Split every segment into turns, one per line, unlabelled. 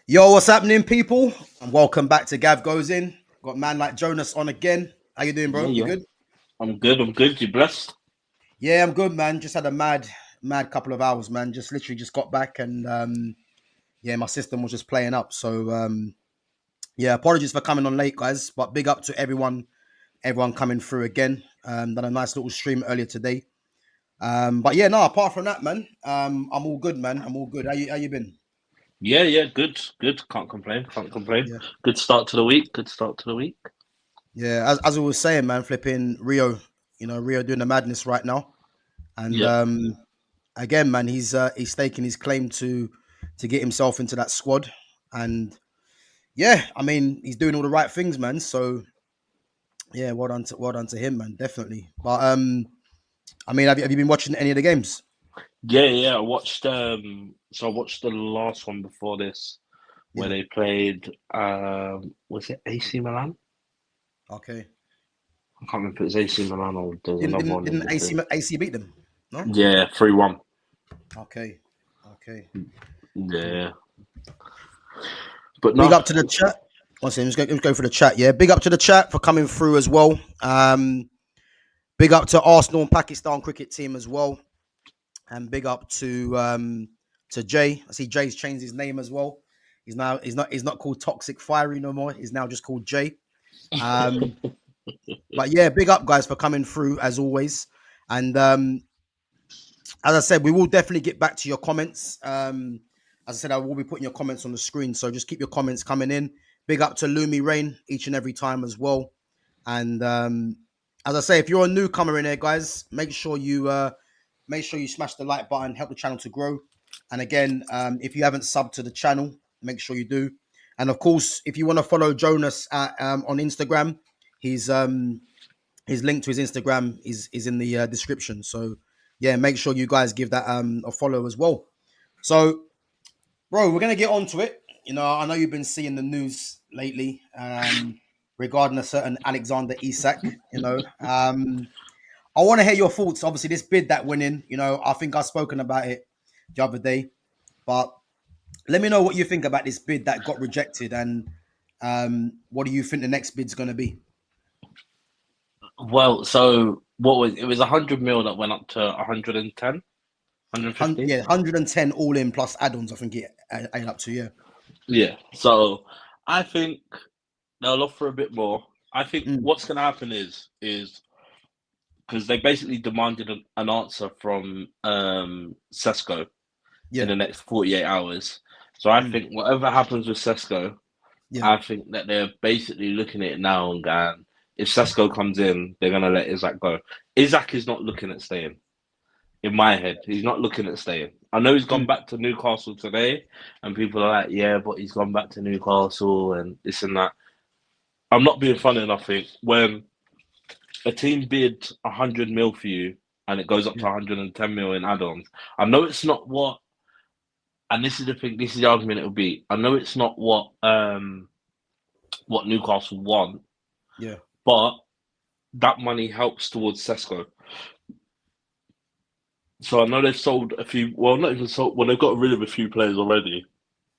Yo, what's happening, people? And welcome back to GavGoesIn. Got man like Jonas on again. How you doing,
Yeah,
bro? You
yeah.
good?
I'm good. I'm good. You blessed?
Yeah, I'm good, man. Just had a mad couple of hours, man. Just literally just got back and yeah, my system was just playing up. So yeah, apologies for coming on late, guys. But big up to everyone coming through again. Done a nice little stream earlier today. But yeah, no, apart from that, man, I'm all good, man. I'm all good. How you been?
Yeah, yeah. Good, good. Can't complain. Can't complain.
Yeah.
Good start to the week. Good start to the week.
Yeah, as I was saying, man, flipping Rio, Rio doing the madness right now. And
Yeah.
again, man, he's staking his claim to get himself into that squad. And yeah, I mean, he's doing all the right things, man. So yeah, well done to him, man, definitely. But I mean, have you been watching any of the games?
Yeah, yeah. I watched. So I watched the last one before this, where
Yeah.
they played. Was it AC Milan?
Okay.
I can't remember if it's AC Milan or there's
Didn't
another
didn't
one in
didn't
between.
AC beat them? No.
Yeah, 3-1.
Okay. Okay. Cool.
Yeah, but
Big
no.
up to the chat. One second, let's go for the chat. Yeah, big up to the chat for coming through as well. Big up to Arsenal and Pakistan cricket team as well. And big up to Jay. I see Jay's changed his name as well. He's not called Toxic Fiery no more. He's now just called Jay. Um, but yeah, big up guys for coming through as always. And as I said, we will definitely get back to your comments. As I said, I will be putting your comments on the screen, so just keep your comments coming in. Big up to Lumi Rain each and every time as well. And as I say, if you're a newcomer in there, guys, make sure you smash the like button, help the channel to grow. And again, if you haven't subbed to the channel, make sure you do. And of course, if you want to follow Jonas on Instagram, his link to his Instagram is in the description. So yeah, make sure you guys give that a follow as well. So, bro, we're gonna get on to it. I know you've been seeing the news lately regarding a certain Alexander Isak. I want to hear your thoughts. Obviously, this bid that went in, I think I've spoken about it the other day, but let me know what you think about this bid that got rejected, and what do you think the next bid's going to be?
Well, so what was it? Was 100 mil that went up to 110,
Yeah,
115?
110 all in plus add-ons. I think it added up to, yeah.
Yeah. So I think they'll offer a bit more. I think
Mm,
what's going to happen is because they basically demanded an answer from Sesko in
yeah.
the next 48 hours. So I
Mm,
think whatever happens with Sesko,
yeah.
I think that they're basically looking at it now and going, if Sesko comes in, they're going to let Isaac go. Isaac is not looking at staying. In my head, he's not looking at staying. I know he's gone
Mm,
back to Newcastle today, and people are like, yeah, but he's gone back to Newcastle and this and that. I'm not being funny enough. I think when a team bid 100 mil for you and it goes up to
yeah.
110 mil in add-ons, I know it's not what, and this is the thing, this is the argument it will be. I know it's not what Newcastle want,
Yeah.
but that money helps towards Sesko. So I know they've sold a few. Well, not even sold. Well, they've got rid of a few players already.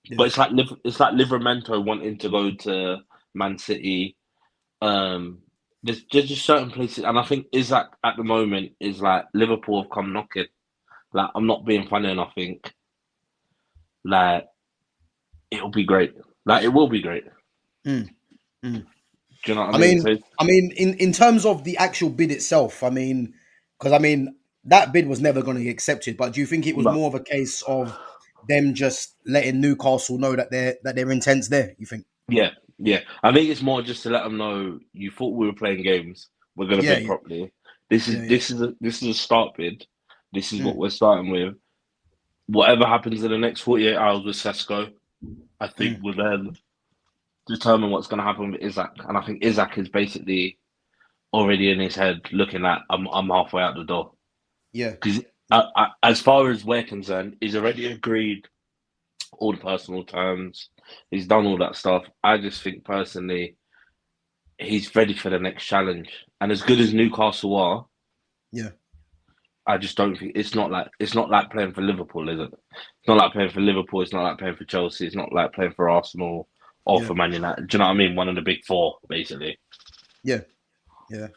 Yeah.
But it's like Livramento wanting to go to Man City. Um, there's just certain places, and I think Isaac at the moment is like Liverpool have come knocking. Like I'm not being funny, and I think like it'll be great. Like it will be great.
Mm, mm.
Do you know what I
I
mean?
mean,
So
in terms of the actual bid itself, because that bid was never going to get accepted. But do you think it was
but
more of a case of them just letting Newcastle know that their intent's there? You think?
yeah, yeah. I think it's more just to let them know you thought we were playing games. We're gonna
Yeah,
bid
yeah,
properly. This is
yeah, yeah.
this is a this is a start bid. This is what
Mm,
we're starting with. Whatever happens in the next 48 hours with Sesko, I think
mm,
will then determine what's going to happen with Isaac. And I think Isaac is basically already in his head looking at I'm halfway out the door
yeah,
because
yeah,
as far as we're concerned, he's already agreed all the personal terms. He's done all that stuff. I just think personally he's ready for the next challenge. And as good as Newcastle are,
yeah.
I just don't think it's not like playing for Liverpool, is it? It's not like playing for Liverpool. It's not like playing for Chelsea. It's not like playing for Arsenal or
Yeah,
for Man United. Do you know what I mean? One of the big four, basically.
yeah, yeah.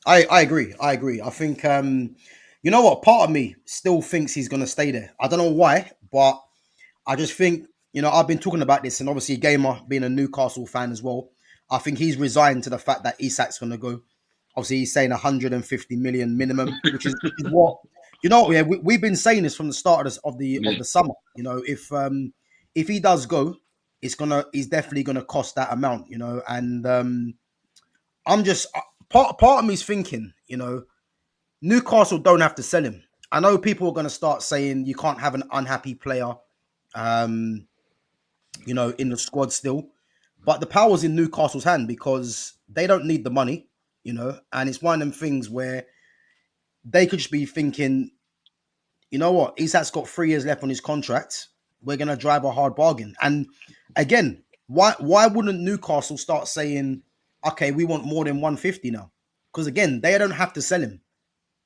I agree. I agree. I think you know what? Part of me still thinks he's gonna stay there. I don't know why, but I just think, I've been talking about this, and obviously Gamer being a Newcastle fan as well, I think he's resigned to the fact that Isak's gonna go. Obviously, he's saying 150 million minimum, which is what Yeah, we've been saying this from the start of
Yeah,
the summer. If he does go, he's definitely gonna cost that amount. And I'm just part of me's thinking, Newcastle don't have to sell him. I know people are gonna start saying you can't have an unhappy player, um, in the squad still, but the power's in Newcastle's hand because they don't need the money, and it's one of them things where they could just be thinking, you know what, Isak's got 3 years left on his contract. We're gonna drive a hard bargain. And again, why wouldn't Newcastle start saying, okay, we want more than 150 now? Because again, they don't have to sell him.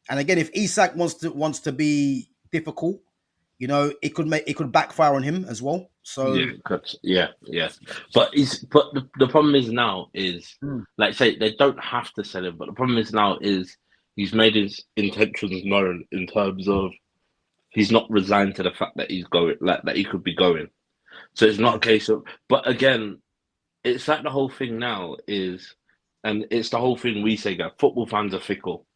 And again, if Isak wants to be difficult, it could backfire on him as well.
yeah,
So
yeah. But the problem is now is
mm,
like say they don't have to sell him, but the problem is now is he's made his intentions known in terms of he's not resigned to the fact that he's going, like that he could be going. So it's not
yeah,
a case of. But again, it's like the whole thing now is, and it's the whole thing we say that football fans are fickle.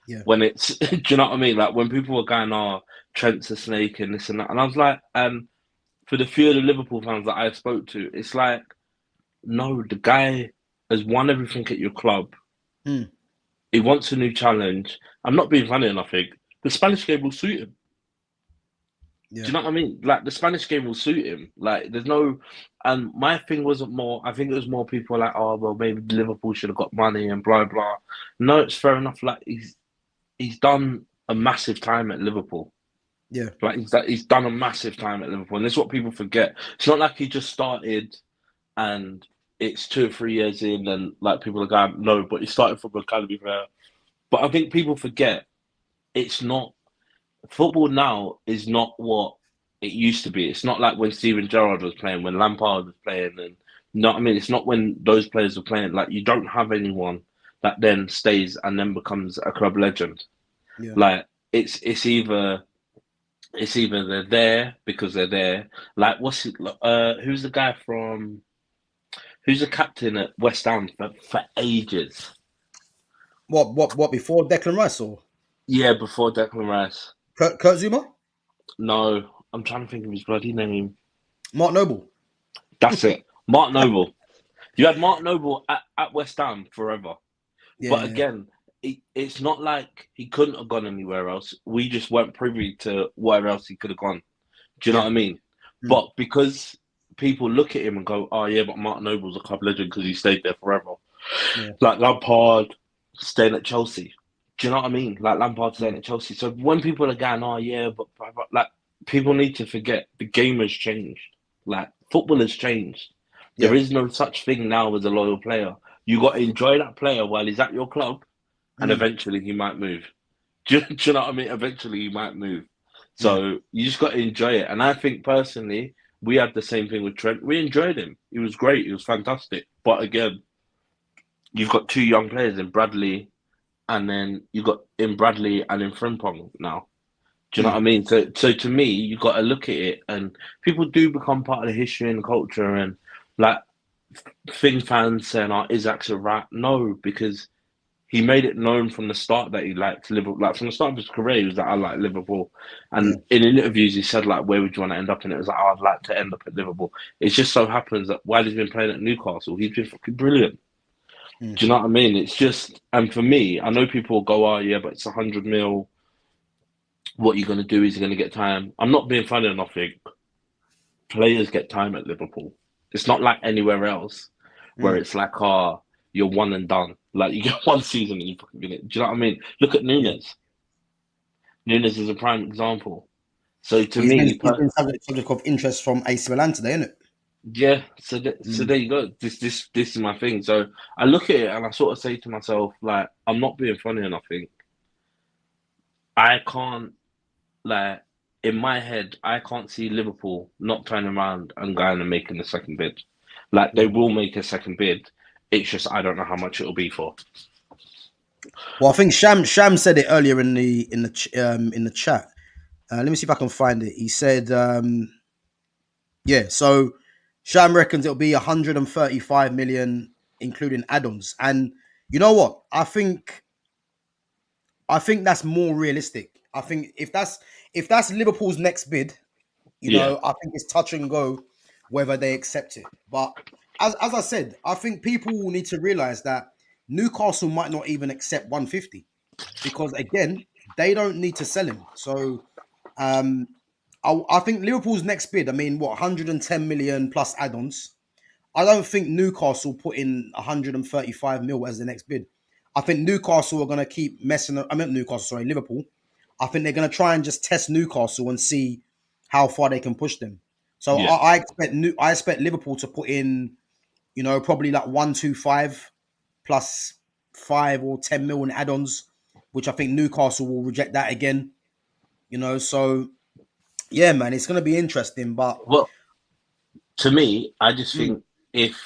yeah,
When it's, do you know what I mean? Like when people were going, "Oh, Trent's a snake" and this and that, and I was like, for the few of the Liverpool fans that I spoke to, it's like, no, the guy has won everything at your club.
mm,
He wants a new challenge. I'm not being funny enough. The Spanish game will suit him. Do
yeah,
you know what I mean? Like the Spanish game will suit him. Like there's no, and my thing wasn't more. I think it was more people like, oh well, maybe Liverpool should have got money and blah blah. No, it's fair enough. Like he's done a massive time at Liverpool.
yeah,
Like he's done a massive time at Liverpool, and this is what people forget. It's not like he just started and it's 2 or 3 years in, and like people are going, no, but he started from academy player. But I think people forget it's not football now is not what it used to be. It's not like when Steven Gerrard was playing, when Lampard was playing, and you know what I mean. It's not when those players were playing. Like you don't have anyone that then stays and then becomes a club legend.
yeah.
Like it's either they're there because they're there. Like who's the guy from who's the captain at West Ham for ages?
What before Declan Rice or
Yeah, before Declan Rice.
Kurt Zuma,
No, I'm trying to think of his bloody name.
Mark Noble?
That's it. Mark Noble. You had Mark Noble at West Ham forever. But
Yeah,
again, it's not like he couldn't have gone anywhere else. We just weren't privy to where else he could have gone. Do you know
yeah,
what I mean?
mm,
But because people look at him and go, oh, yeah, but Mark Noble's a club legend because he stayed there forever.
yeah,
Like Lampard staying at Chelsea. Do you know what I mean? Like Lampard staying
mm,
at Chelsea. So when people are going, oh, yeah, but like people need to forget the game has changed. Like football has changed. There
yeah,
is no such thing now as a loyal player. You got to enjoy that player while he's at your club, and
mm,
eventually he might move. Do you know what I mean? Eventually he might move.
yeah,
So you just got to enjoy it. And I think personally, we had the same thing with Trent. We enjoyed him. He was great. He was fantastic. But again, you've got two young players in Bradley, and then you got in Bradley and in Frimpong now. Do you know what I
mm,
mean? So to me, you got to look at it, and people do become part of the history and culture, and like thing fans saying, "Oh, Isak's a rat." No, because he made it known from the start that he liked Liverpool. Like from the start of his career, he was like, "I like Liverpool,"
yeah,
and in interviews, he said like, "Where would you want to end up?" And it was like, oh, "I'd like to end up at Liverpool." It just so happens that while he's been playing at Newcastle, he's been fucking brilliant.
mm,
Do you know what I mean? It's just, and for me, I know people will go, "Oh yeah, but it's 100 mil. What you're going to do is you're going to get time." I'm not being funny enough. Players get time at Liverpool. It's not like anywhere else where
mm,
it's like, oh, you're one and done. Like you get one season and you fucking get it. Do you know what I mean? Look at
yeah.
Nunes. Nunes is a prime example. So to
He's been
me,
he's been subject of interest from AC Milan today, isn't it?
yeah. So
Mm,
there you go. This is my thing. So I look at it and I sort of say to myself, like, I'm not being funny, and I think I can't, like, in my head, I can't see Liverpool not turning around and going and making the second bid. Like, they
Yeah.
will make a second bid. It's just I don't know how much it'll be for.
Well, I think Sham said it earlier in the chat. Let me see if I can find it. He said, yeah. So Sham reckons it'll be 135 million, including add-ons. And you know what? I think that's more realistic. I think if that's Liverpool's next bid,
Yeah,
I think it's touch and go whether they accept it. But as I said, I think people will need to realize that Newcastle might not even accept 150 because again, they don't need to sell him. So um, I think Liverpool's next bid, I mean, what 110 million plus add-ons. I don't think Newcastle put in 135 mil as the next bid. I think Newcastle are going to keep messing. I meant Newcastle, sorry, Liverpool. I think they're going to try and just test Newcastle and see how far they can push them. So
yeah.
I expect Liverpool to put in, probably like 125 plus 5 or 10 million add-ons, which I think Newcastle will reject that again. So yeah, man, it's going to be interesting. But
Well, to me, I just
mm,
think if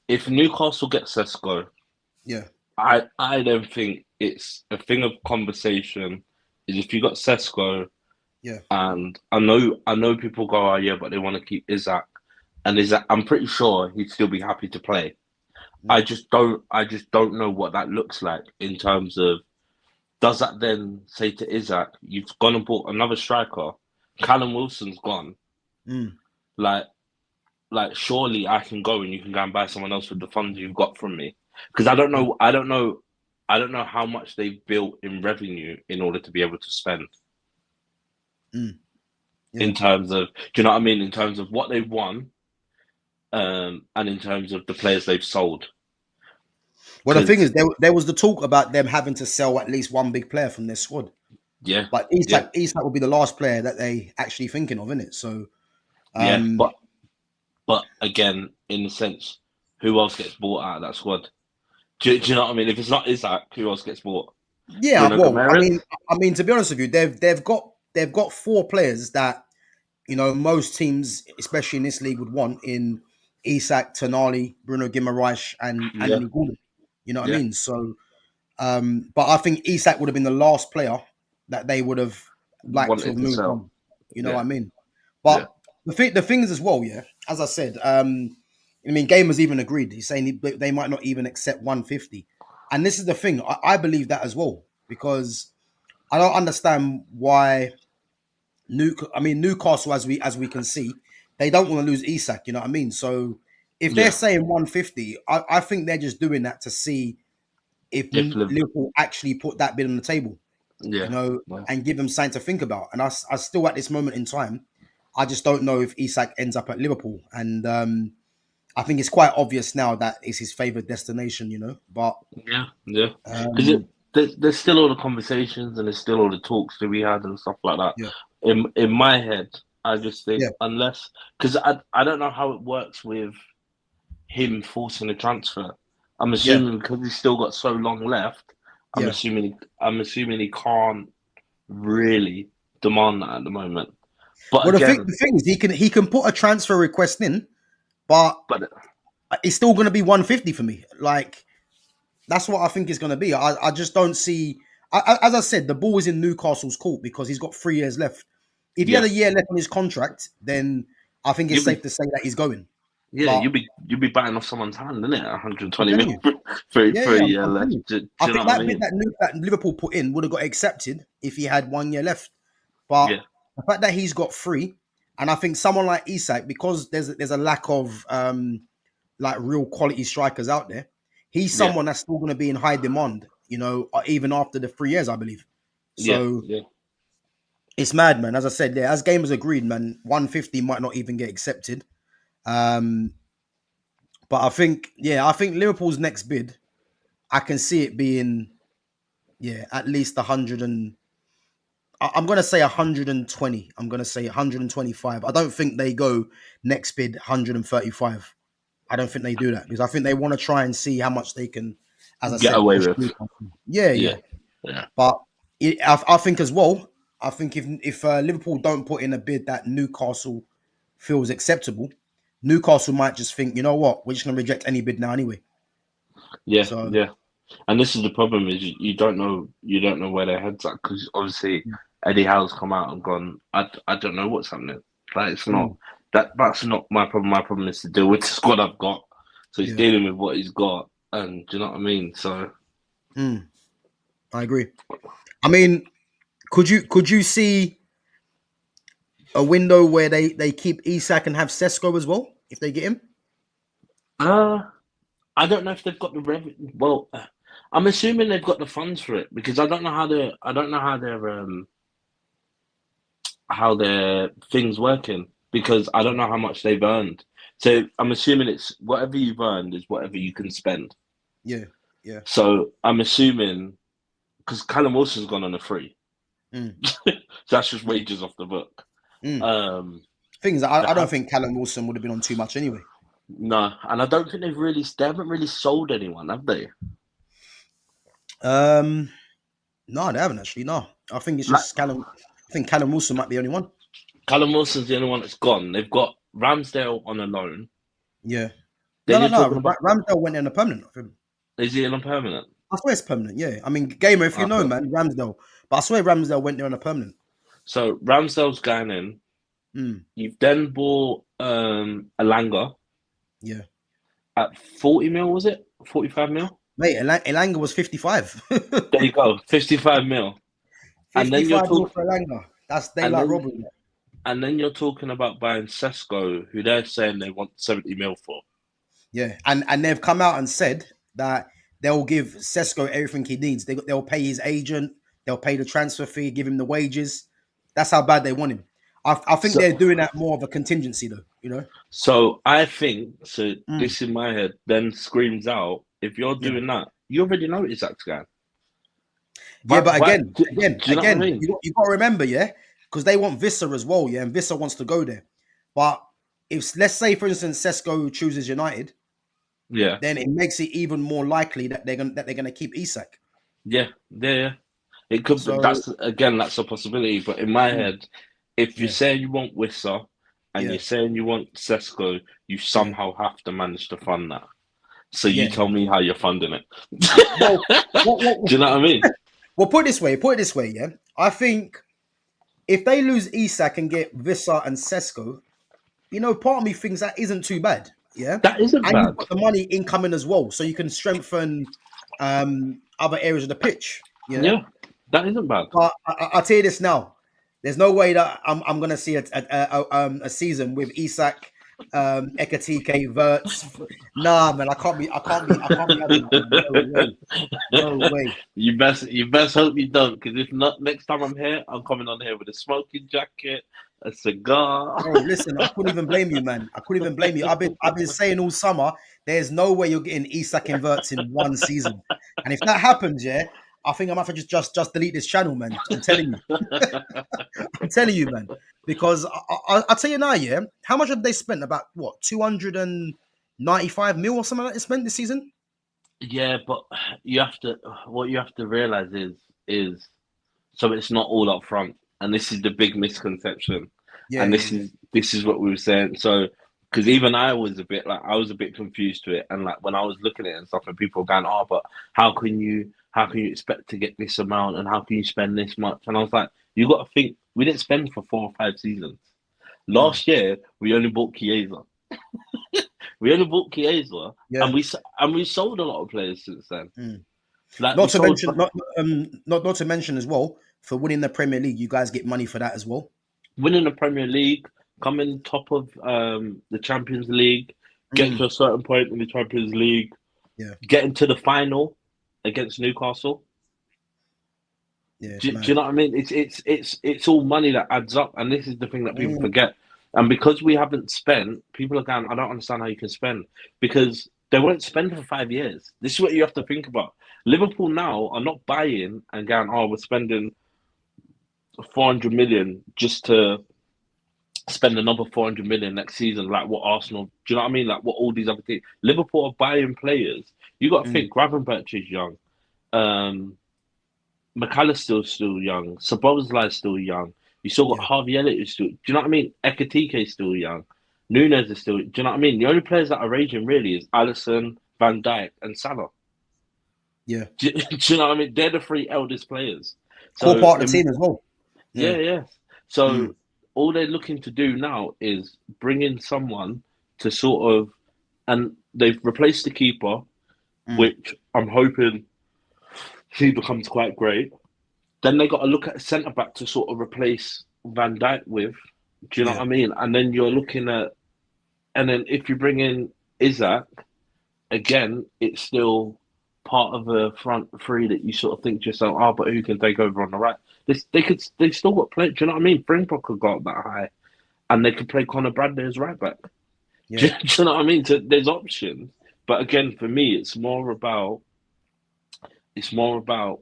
if Newcastle gets Sesko,
yeah,
I don't think it's a thing of conversation. Is if you got Sesko,
yeah,
and I know people go, oh yeah, but they want to keep Isaac, and Isaac, I'm pretty sure he'd still be happy to play.
mm,
I just don't know what that looks like in terms of, does that then say to Isaac, you've gone and bought another striker, Callum Wilson's gone,
mm,
like surely I can go and you can go and buy someone else with the funds you've got from me, because
yeah,
I don't know how much they've built in revenue in order to be able to spend
mm, yeah.
in terms of, do you know what I mean, in terms of what they've won, and in terms of the players they've sold.
Well, the thing
Because
is, there was the talk about them having to sell at least one big player from their squad.
yeah,
But
yeah,
Isak will be the last player that they actually thinking of, isn't it? So,
yeah,
um,
but again, in the sense, who else gets bought out of that squad? Do you know what I mean? If it's not Isaac, who else gets bought?
yeah.
Bruno
Well, I
Gomes?
mean, to be honest with you, they've got four players that most teams, especially in this league, would want in Isak, Tonali, Bruno Guimaraes, and
Yeah,
Anthony Gordon. You know what I
yeah,
mean? So, but I think Isak would have been the last player that they would have liked to have
wanted to
moved
sell.
on. You know what
Yeah,
I mean?
yeah,
But the thing is as well, yeah. As I said, I mean, Gamers even agreed. He's saying they might not even accept 150, and this is the thing. I believe that as well because I don't understand why Newcastle, as we can see, they don't want to lose Isak. You know what I mean? So if they're
yeah.
saying 150, I think they're just doing that to see if
If Liv
Liverpool actually put that bid on the table,
Yeah, yeah,
and give them something to think about. And I still at this moment in time, I just don't know if Isak ends up at Liverpool. And I think it's quite obvious now that it's his favourite destination, But
yeah, yeah. Because
um,
there's still all the conversations and there's still all the talks to be had and stuff like that.
yeah,
In my head, I just think,
yeah,
unless, because I don't know how it works with him forcing a transfer. I'm
yeah,
assuming because he's still got so long left.
yeah.
I'm assuming he can't really demand that at the moment. But
Well, the thing,
again,
the thing is, he can put a transfer request in, but
but
it's still going to be 150 for me. Like that's what I think it's going to be. I just don't see. As I said, the ball is in Newcastle's court because he's got 3 years left. If he had
yeah,
a year left on his contract, then I think it's
you'll
safe
be
to say that he's going.
yeah,
But
you'll be biting off someone's hand, isn't it?
I'm
120
telling
mil
you, yeah,
for a
yeah,
year
I'm telling
left.
you.
Do
I
you know
think
what I
that bid
mean?
that Liverpool put in would have got accepted if he had 1 year left. But
Yeah,
the fact that he's got 3, and I think someone like Isak, because there's a lack of like real quality strikers out there, he's
yeah,
someone that's still going to be in high demand. Even after the 3 years, I believe.
yeah,
So
yeah.
it's mad, man. As I said, yeah, as gamers agreed, man, 150 might not even get accepted. Um, but I think Liverpool's next bid, I can see it being, yeah, at least 100 and I'm going to say 120. I'm going to say 125. I don't think they go next bid 135. I don't think they do that because I think they want to try and see how much they can, as I
Get
said,
away
push
with.
Newcastle. Yeah,
Yeah,
yeah.
yeah,
But I think as well. I think if Liverpool don't put in a bid that Newcastle feels acceptable, Newcastle might just think, you know what, we're just gonna reject any bid now anyway.
Yeah,
So
yeah. And this is the problem: is you don't know where their heads at, because obviously Eddie Howe's come out and gone. I don't know what's happening. Like, it's not
mm,
that's not my problem. My problem is to deal with the squad I've got. So he's
yeah,
dealing with what he's got, and do you know what I mean? So
I agree. I mean, could you see a window where they keep Isak and have Sesko as well if they get him?
uh I don't know if they've got the Well, I'm assuming they've got the funds for it, because I don't know how their things working, because I don't know how much they've earned. So I'm assuming it's whatever you've earned is whatever you can spend.
Yeah, yeah.
So I'm assuming, because Callum Wilson's gone on a free,
Mm,
so that's just
yeah.
wages off the book.
Mm.
Um,
Things
they
I don't
have
think Callum Wilson would have been on too much anyway.
no, and I don't think they haven't really sold anyone, have they?
Um, no, they haven't actually. No, I think it's
Like
just Callum. I think Callum Wilson might be the only one.
Callum Wilson's the only one that's gone. They've got Ramsdale on a loan.
Yeah. No,
Then
no,
you're
no.
talking about,
Ramsdale went in a permanent for him.
is he on permanent?
I swear it's permanent. Yeah. I mean, Gamer, if you know,
Okay.
man, Ramsdale. But I swear Ramsdale went there on a permanent.
So Ramsdale's going in.
Mm,
You've then bought Alanga
yeah.
at 40 mil, was it? 45 mil?
Mate, Elanga was 55.
There you go, 55 mil. And then you're
55 mil
talking
for Elanga. That's
and
daylight
then
robbery. Mate.
and then you're talking about buying Sesko, who they're saying they want 70 mil for.
Yeah. And they've come out and said that they'll give Sesko everything he needs. They'll pay his agent. They'll pay the transfer fee, give him the wages. That's how bad they want him. I think
So
they're doing that more of a contingency, though. You know.
so I think so
Mm,
this in my head then screams out, if you're
yeah.
doing that, you already know Isaac's going.
Yeah,
But
but
what
again,
do,
again,
do you know what I
again,
mean?
you got to remember, yeah, because they want Vissa as well, yeah, and Vissa wants to go there. But if let's say, for instance, Sesko chooses United,
Yeah.
then it makes it even more likely that they're gonna keep Isak.
Yeah, yeah, yeah. It could be,
So
that's a possibility. But in my
mm,
head, if you're
yeah,
saying you want Wissa and
yeah,
you're saying you want Sesko, you
yeah,
somehow have to manage to fund that. So you
yeah.
tell me how you're funding it.
Well,
Do you know what I mean?
well, put it this way. Put it this way. Yeah, I think if they lose Isak and get Vissa and Sesko, part of me thinks that isn't too bad. Yeah,
That isn't
and you've
bad.
got the money incoming as well, so you can strengthen other areas of the pitch. Yeah,
Yeah, that isn't bad.
but I'll tell you this now: there's no way that I'm going to see a season with Isak, Ekatike, Verts. Nah, man, I can't be having that, man. No way, no way.
You best hope you don't, because if not, next time I'm here, I'm coming on here with a smoking jacket, a cigar.
Bro, listen, I couldn't even blame you, man. I couldn't even blame you. I've been saying all summer, there's no way you're getting Isak inverts in one season. And if that happens, yeah, I think I might have to just delete this channel, man. I'm telling you. I'm telling you, man. Because I'll tell you now, yeah, how much have they spent? About what, 295 mil or something like that they spent this season?
Yeah, but what you have to realize is so it's not all up front, and this is the big misconception,
Yeah,
and
yeah,
this is what we were saying. So because even I was a bit confused to it, and like when I was looking at it and stuff, and people were going, "Oh, but how can you expect to get this amount, and how can you spend this much?" And I was like, "You got to think, we didn't spend for 4 or 5 seasons.
yeah.
Last year we only bought Chiesa." We only bought Chiesa,
Yeah.
and we sold a lot of players since then.
Mm.
Like we
Not to
sold
mention, not to mention as well, for winning the Premier League, you guys get money for that as well.
winning the Premier League, coming top of the Champions League, get
Mm.
to a certain point in the Champions League,
Yeah,
getting to the final against Newcastle.
yeah, it's
Do you
mad.
know what I mean? It's all money that adds up, and this is the thing that people
Mm.
forget. And because we haven't spent, people are going, "I don't understand how you can spend," because they won't spend for 5 years. This is what you have to think about. Liverpool now are not buying and going, "Oh, we're spending 400 million just to spend another 400 million next season," like what Arsenal, do you know what I mean? Like what all these other teams. Liverpool are buying players. You got to
Mm.
think Gravenberch is young. Um, McAllister's still young. Sabozlai's still young. You still got
Yeah,
Harvey Elliott who's still. Do you know what I mean? Ekatike's still young. Nunes is still. Do you know what I mean? The only players that are raging really is Alisson, Van Dijk, and Salah.
yeah.
Do you know what I mean? They're the three eldest players.
Core
So
part of the team as well.
yeah,
Yeah.
yeah.
Mm.
So all they're looking to do now is bring in someone to sort of, and they've replaced the keeper,
Mm.
which I'm hoping he becomes quite great. Then they got to look at a centre back to sort of replace Van Dijk with. Do you know
Yeah,
what I mean? And then you're looking at, and then if you bring in Isaac, again, it's still part of a front three that you sort of think to yourself, oh, but who can take over on the right? They still got play. Do you know what I mean? Springbok could go up that high, and they could play Conor Bradley as right back. Do
yeah,
you know what I mean? So there's options, but again, for me, it's more about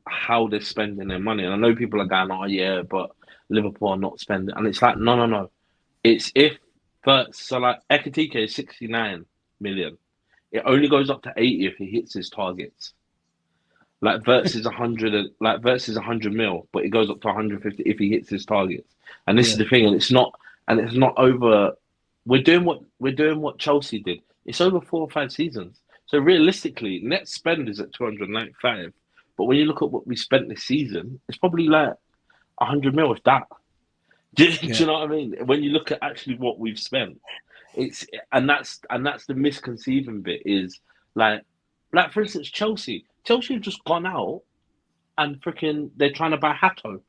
how they're spending their money. And I know people are going, oh yeah, but Liverpool are not spending, and it's like, no, no, no. It's if first, so like Ekatike is 69 million. It only goes up to 80 if he hits his targets. Like Verts is 100, like Verts is 100 mil, but it goes up to 150 if he hits his targets. And this is
yeah,
the thing, and it's not over. We're doing what Chelsea did. It's over 4 or 5 seasons. So realistically, net spend is at 295. But when you look at what we spent this season, it's probably like 100 mil if that. Do
yeah.
you know what I mean? When you look at actually what we've spent, it's and that's the misconceiving bit is like for instance Chelsea have just gone out and freaking they're trying to buy Hatto.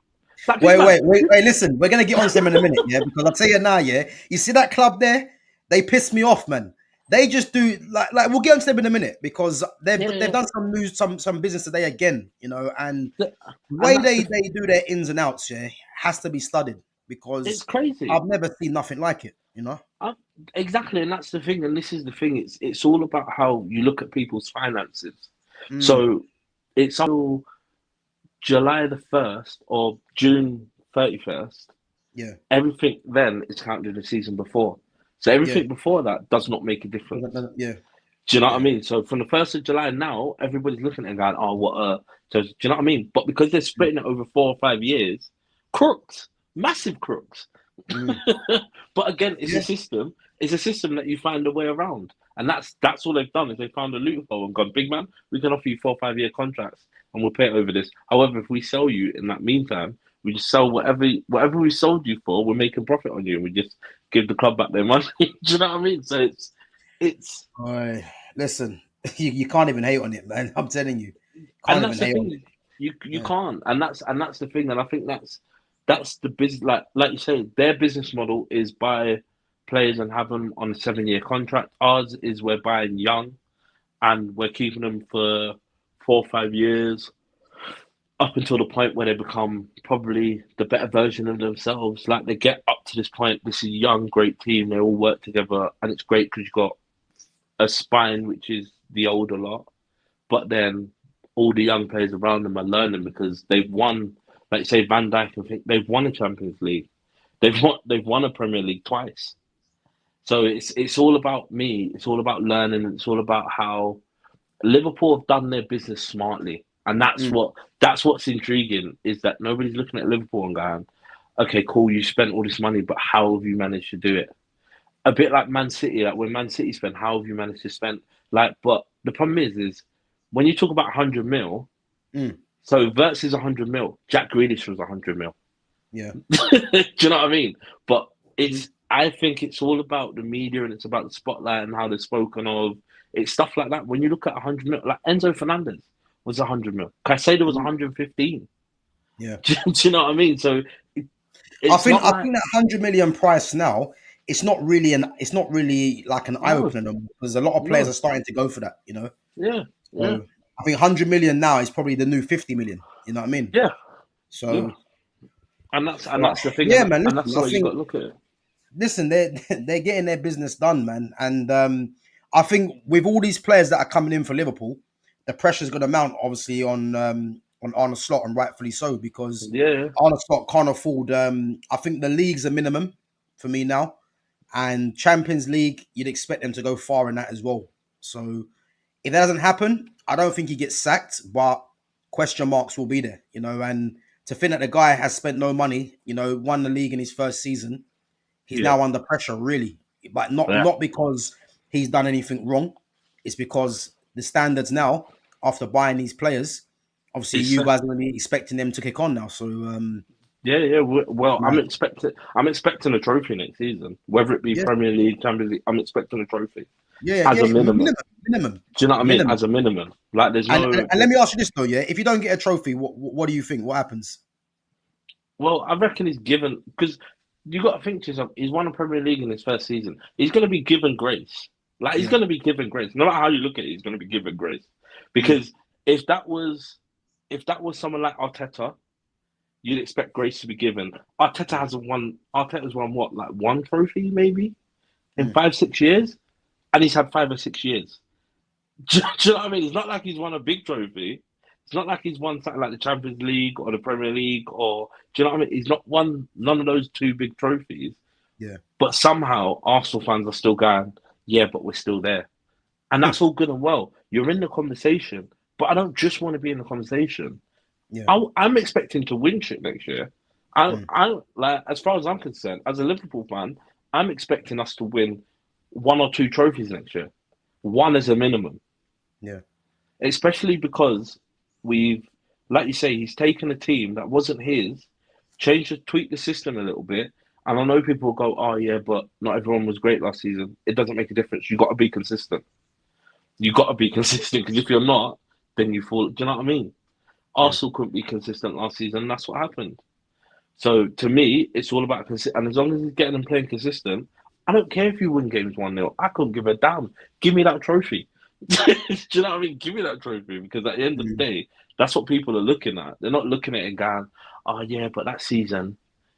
Like big
Wait,
man,
wait, wait, wait. Listen, we're gonna get on to them in a minute, yeah. Because I'll tell you now, yeah. You see that club there? They piss me off, man. They just do like we'll get on to them in a minute because they've
yeah,
done some news, some business today again, and
yeah.
the
And
way
that's
they do their ins and outs, yeah, has to be studied
it's
because
crazy.
I've never seen nothing like it.
Uh, exactly, and that's the thing. And this is the thing. It's all about how you look at people's finances.
Mm,
So it's until July the 1st or June 31st.
yeah,
Everything then is counted the season before. So
yeah,
everything before that does not make a difference.
yeah,
Do you know what I
yeah,
mean? So from the 1st of July now, everybody's looking at it and going, oh, what so do you know what I mean? But because they're splitting it over 4 or 5 years, crooks, massive crooks.
mm,
But again, it's a
yeah.
system. It's a system that you find a way around. And that's all they've done is they found a loophole and gone, big man, we can offer you 4 or 5 year contracts and we'll pay it over this. However, if we sell you in that meantime, we just sell whatever we sold you for, we're making profit on you and we just give the club back their money. Do you know what I mean? So it's
All listen, you can't even hate on it, man. I'm telling you,
and
can't even
that's the
hate on it.
thing. You
Yeah.
can't, and that's the thing, and I think that's the business. Like you say, their business model is buy players and have them on a 7 year contract. Ours is we're buying young and we're keeping them for 4 or 5 years up until the point where they become probably the better version of themselves. Like they get up to this point, this is a young, great team. They all work together, and it's great because you've got a spine which is the older lot, but then all the young players around them are learning because they've won. Like say Van Dijk, I think they've won a Champions League. They've won a Premier League twice. So it's all about me. It's all about learning. It's all about how Liverpool have done their business smartly, and that's
Mm.
what's intriguing is that nobody's looking at Liverpool and going, "Okay, cool, you spent all this money, but how have you managed to do it?" A bit like Man City, like when Man City spent, how have you managed to spend? Like, but the problem is when you talk about 100 mil,
Mm.
so Verts is 100 mil. Jack Grealish was 100 mil.
Yeah.
Do you know what I mean? But
Mm.
I think it's all about the media and it's about the spotlight and how they're spoken of. It's stuff like that. When you look at 100 mil, like Enzo Fernandez was 100 mil. Caicedo was
Mm.
115.
Yeah.
Do you know what I mean? So it,
I
it's
think
not
I
like
think that 100 million price now. It's not really like an eye
no,
opener because a lot of players are
no,
starting to go for that.
yeah, yeah,
So I think 100 million now is probably the new 50 million. You know what I mean?
yeah, yeah.
So,
And that's the thing,
yeah,
and
man.
and
Listen,
that's the
I
way you got
think
to look at it.
they're getting their business done, man. And I think with all these players that are coming in for Liverpool, the pressure's going to mount obviously on Arne Slot, and rightfully so because
Yeah,
Arne Slot can't afford. I think the league's a minimum for me now, and Champions League you'd expect them to go far in that as well. So if that doesn't happen, I don't think he gets sacked, but question marks will be there, and to think that the guy has spent no money, won the league in his first season, he's
Yeah,
now under pressure, really. But not
yeah.
not because he's done anything wrong. It's because the standards now, after buying these players, obviously
It's
you guys are going to be expecting them to kick on now. So
yeah. Well, I'm
like,
expecting. I'm expecting a trophy next season, whether it be
yeah,
Premier League, Champions League. I'm expecting a trophy
yeah,
as
yeah,
a
yeah,
minimum.
minimum,
Do you know what I mean?
minimum.
As a minimum, like there's
And
no.
let me ask you this though, yeah, if you don't get a trophy, what do you think? What happens?
Well, I reckon he's given because you got to think to yourself. He's won a Premier League in his first season. He's going to be given grace. Like he's
Yeah,
going to be given grace. No matter how you look at it, he's going to be given grace.
mm,
Because if that was someone like Arteta, you'd expect grace to be given. Arteta
mm,
hasn't won. Arteta's won what, like one trophy maybe in
mm,
5 6 years, and he's had 5 or 6 years. Do you know what I mean? It's not like he's won a big trophy. It's not like he's won something like the Champions League or the Premier League or do you know what I mean? He's not won none of those two big trophies.
yeah,
But somehow Arsenal fans are still going, yeah, but we're still there. And that's all good and well. You're in the conversation, but I don't just want to be in the conversation.
yeah,
I'm expecting to win shit next year.
mm,
I like as far as I'm concerned, as a Liverpool fan, I'm expecting us to win one or two trophies next year. One as a minimum.
yeah,
Especially because we've, like you say, he's taken a team that wasn't his, tweaked the system a little bit. And I know people will go, oh, yeah, but not everyone was great last season. It doesn't make a difference. You got to be consistent. You got to be consistent because if you're not, then you fall. Do you know what I mean?
yeah.
Arsenal couldn't be consistent last season. That's what happened. So to me, it's all about and as long as he's getting them playing consistent, I don't care if you win games 1-0. I couldn't give a damn. Give me that trophy. Do you know what I mean? Give me that trophy because at the end of the
Mm.
day, that's what people are looking at. They're not looking at it and going, "Oh yeah, but that season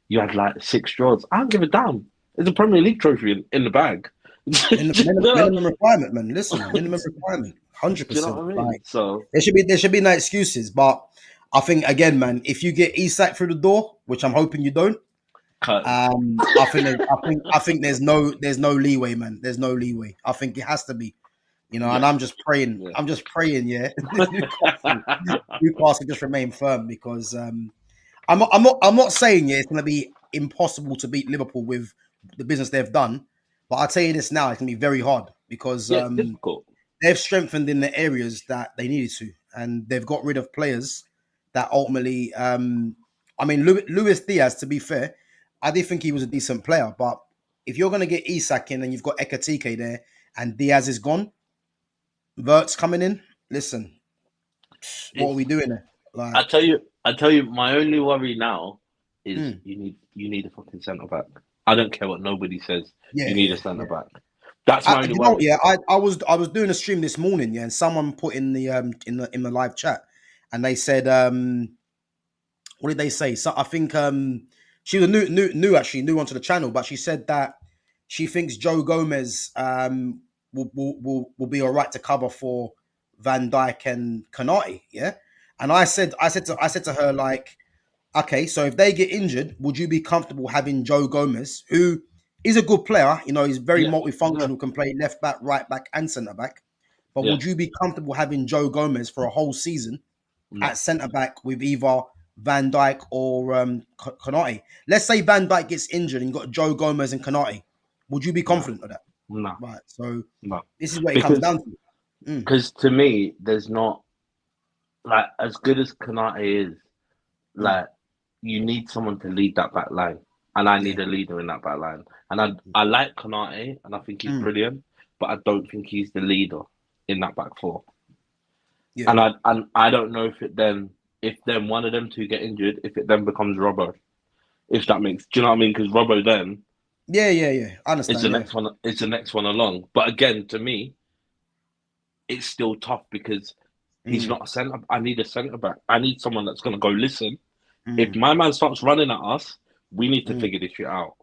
you had like 6 draws." I don't give a damn. There's a Premier League trophy in the bag. Do
Minimum requirement, man. Listen, minimum requirement, hundred
you know
percent.
what I mean?
Like
So,
there should be no excuses. But I think again, man, if you get ISAK through the door, which I'm hoping you don't,
curtains.
I think there's no leeway, man. There's no leeway. I think it has to be, and
Yeah,
I'm just praying.
yeah.
I'm just praying, yeah. Newcastle just remain firm because I'm not saying it's going to be impossible to beat Liverpool with the business they've done, but I'll tell you this now, it's going to be very hard because
Yeah, it's difficult.
they've strengthened in the areas that they needed to, and they've got rid of players that ultimately. I mean, Luis Diaz. To be fair, I did think he was a decent player, but if you're going to get Isak in and you've got Ekatike there and Diaz is gone, Vert's coming in. Listen, what are
It's
we doing there?
I
Like,
tell you, my only worry now is
mm,
you need a fucking centre back. I don't care what nobody says.
yeah,
You need
yeah,
a centre
yeah.
back. That's my only worry.
Yeah, I was doing a stream this morning, yeah, and someone put in the live chat, and they said, what did they say? So I think she was new onto the channel, but she said that she thinks Joe Gomez will be all right to cover for Van Dijk and Kanate, yeah. And I said to her like, okay, so if they get injured, would you be comfortable having Joe Gomez, who is a good player? He's very
Yeah, yeah,
multifunctional, can play left back, right back, and centre back. But
yeah.
would you be comfortable having Joe Gomez for a whole season
No,
at centre back with either Van Dijk or Konate? Let's say Van Dijk gets injured and you've got Joe Gomez and Konate. Would you be
no,
confident of that?
no,
Right. So
no.
this is what it comes
Because
down to. Mm,
to me, there's not like as good as Kanate is.
mm,
Like you need someone to lead that back line, and I
yeah.
need a leader in that back line. And I like Kanate, and I think he's
Mm,
brilliant, but I don't think he's the leader in that back four.
yeah.
And I don't know if then one of them two get injured, if it then becomes Robbo. If that makes, do you know what I mean? Because Robbo then
Yeah. Yeah. Yeah. I
is
understand.
the
Yeah.
next one. It's the next one along. But again, to me, it's still tough because he's
Mm,
not a centre. I need a centre back. I need someone that's going to go listen. If
mm,
my man starts running at us, we need to
mm.
figure this shit out.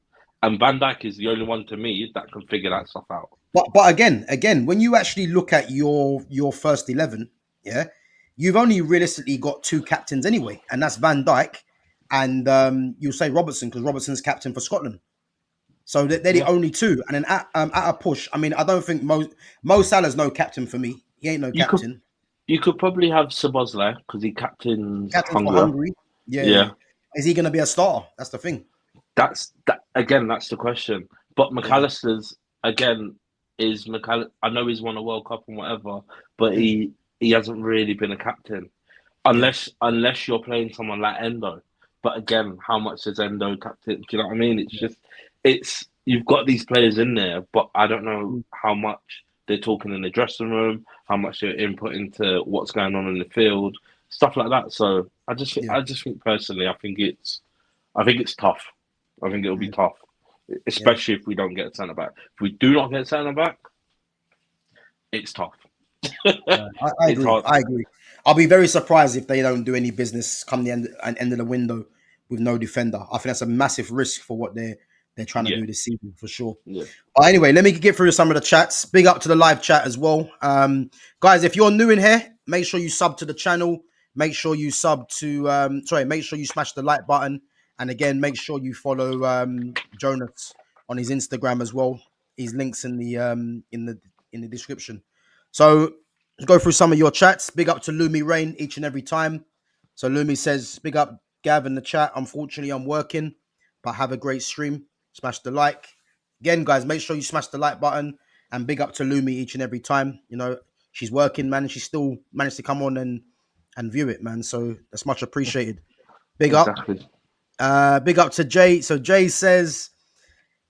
And Van Dijk is the only one to me that can figure that stuff out.
But again, when you actually look at your first 11, yeah, you've only realistically got two captains anyway, and that's Van Dijk and you'll say Robertson because Robertson's captain for Scotland. So they're the
Yeah,
only two. And then at a push, I mean, I don't think Mo Salah's no captain for me. He ain't no
you could
captain.
You could probably have Szoboszlai because he captains
Captain for
Hungary.
Hungary. Yeah, yeah,
Yeah,
yeah. Is he going to be a starter? That's the thing.
that's that again. That's the question. But
Yeah.
McAllister's again is McAllister. I know he's won a World Cup and whatever, but
Mm,
he hasn't really been a captain
yeah.
unless you're playing someone like Endo. But again, how much is Endo captain? Do you know what I mean? It's
Yeah.
just it's you've got these players in there, but I don't know
Mm,
how much they're talking in the dressing room, how much they're input into what's going on in the field, stuff like that. So
yeah.
I just think personally, I think it's tough. I think it'll be
Mm,
tough,
yeah.
especially if we don't get a centre back. If we do not get a centre back, it's tough.
I
It's
agree.
hard.
I agree. I'll be very surprised if they don't do any business come the end of the window with no defender. I think that's a massive risk for what they're trying to
Yeah,
do this season for sure.
yeah.
Anyway, let me get through some of the chats. Big up to the live chat as well. Guys, if you're new in here, make sure you sub to the channel. Make sure you make sure you smash the like button. And again, make sure you follow Jonas on his Instagram as well. His links in the description. So let's go through some of your chats. Big up to Lumi Rain each and every time. So Lumi says, big up Gav in the chat. Unfortunately, I'm working, but have a great stream. Smash the like. Again, guys, make sure you smash the like button and big up to Lumi each and every time. You know, she's working, man, and she still managed to come on and view it, man. So that's much appreciated. Big up.
Exactly.
Big up to Jay. So Jay says,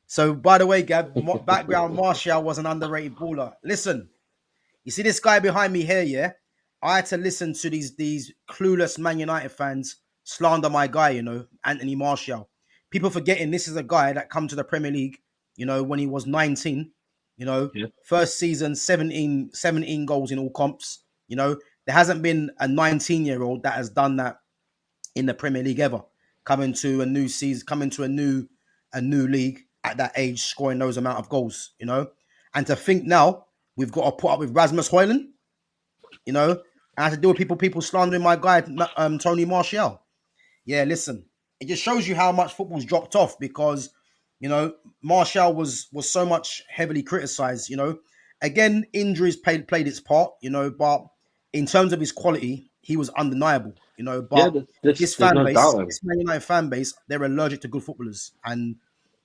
so by the way, Gab, background Martial was an underrated baller. Listen, you see this guy behind me here, yeah? I had to listen to these clueless Man United fans slander my guy, Anthony Martial. People forgetting this is a guy that come to the Premier League, when he was 19,
Yeah.
first season, 17 goals in all comps. There hasn't been a 19-year-old that has done that in the Premier League ever. Coming to a new season, coming to a new league at that age, scoring those amount of goals. And to think now we've got to put up with Rasmus Højlund, I have to deal with people slandering my guy, Tony Martial. Yeah, listen, it just shows you how much football's dropped off because, Martial was so much heavily criticised. Again, injuries played its part. But in terms of his quality, he was undeniable.
Yeah,
But this
there's
fan
no
base,
doubt.
this Man United fan base, they're allergic to good footballers, and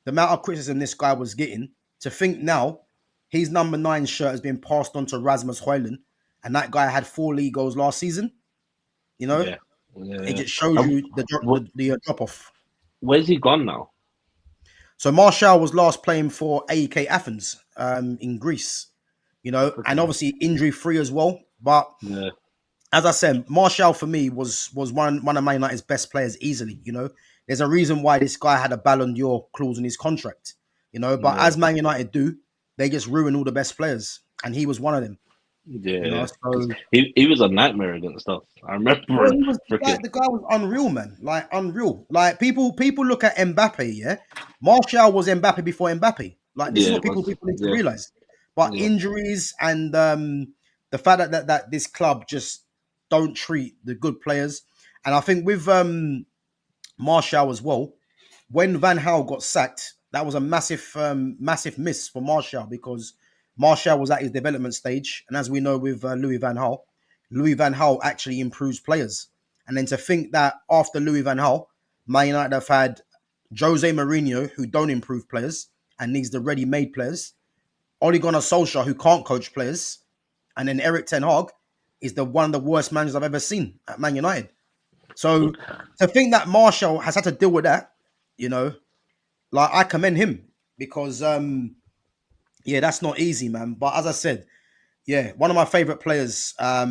the amount of criticism this guy was getting. To think now, his number 9 shirt has been passed on to Rasmus Højlund, and that guy had 4 league goals last season. You know,
Yeah, yeah,
it
yeah.
just shows
And
you the drop off.
where's he gone now?
So Martial was last playing for AEK Athens in Greece, and
Okay.
obviously injury free as well. But
Yeah,
as I said, Martial for me was one of Man United's best players easily. There's a reason why this guy had a Ballon d'Or clause in his contract. But
yeah,
as Man United do, they just ruin all the best players, and he was one of them.
yeah. Because
So
he was a nightmare against us. I
bro,
remember
he was
freaking.
the guy was unreal, man. Like unreal. Like people look at Mbappe, yeah. Martial was Mbappe before Mbappe. Like this is
Yeah,
what
it
people
was.
people need to
Yeah,
realize. But
yeah,
injuries and the fact that this club just don't treat the good players, and I think with Martial as well. When Van Gaal got sacked, that was a massive miss for Martial because Martial was at his development stage, and as we know with Louis Van Gaal actually improves players. And then to think that after Louis Van Gaal, Man United have had Jose Mourinho, who don't improve players and needs the ready-made players, Ole Gunnar Solskjaer, who can't coach players, and then Eric Ten Hag is the one of the worst managers I've ever seen at Man United. So to think that Martial has had to deal with that, you know, like I commend him because yeah, that's not easy, man. But as I said, yeah, one of my favorite players at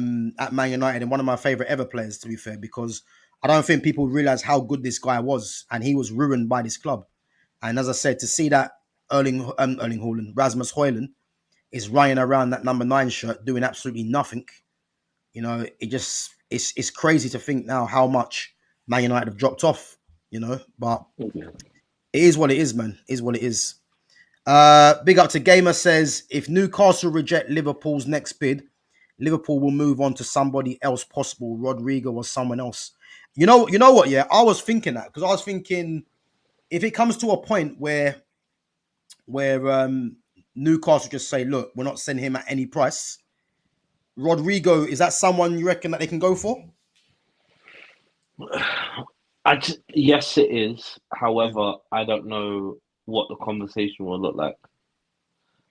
Man United and one of my favorite ever players, to be fair, because I don't think people realize how good this guy was, and he was ruined by this club. And as I said, to see that Erling Haaland, Rasmus Højlund, is running around that number 9 shirt doing absolutely nothing, it's crazy to think now how much Man United have dropped off, but
yeah.
it is what it is, man. It is what it is. Big up to Gamer says if Newcastle reject Liverpool's next bid, Liverpool will move on to somebody else possible, Rodrigo or someone else. You know what? Yeah, I was thinking that because I was thinking if it comes to a point where Newcastle just say, look, we're not sending him at any price, Rodrigo, is that someone you reckon that they can go for?
Yes, it is.
Yeah.
However, I don't know what the conversation will look like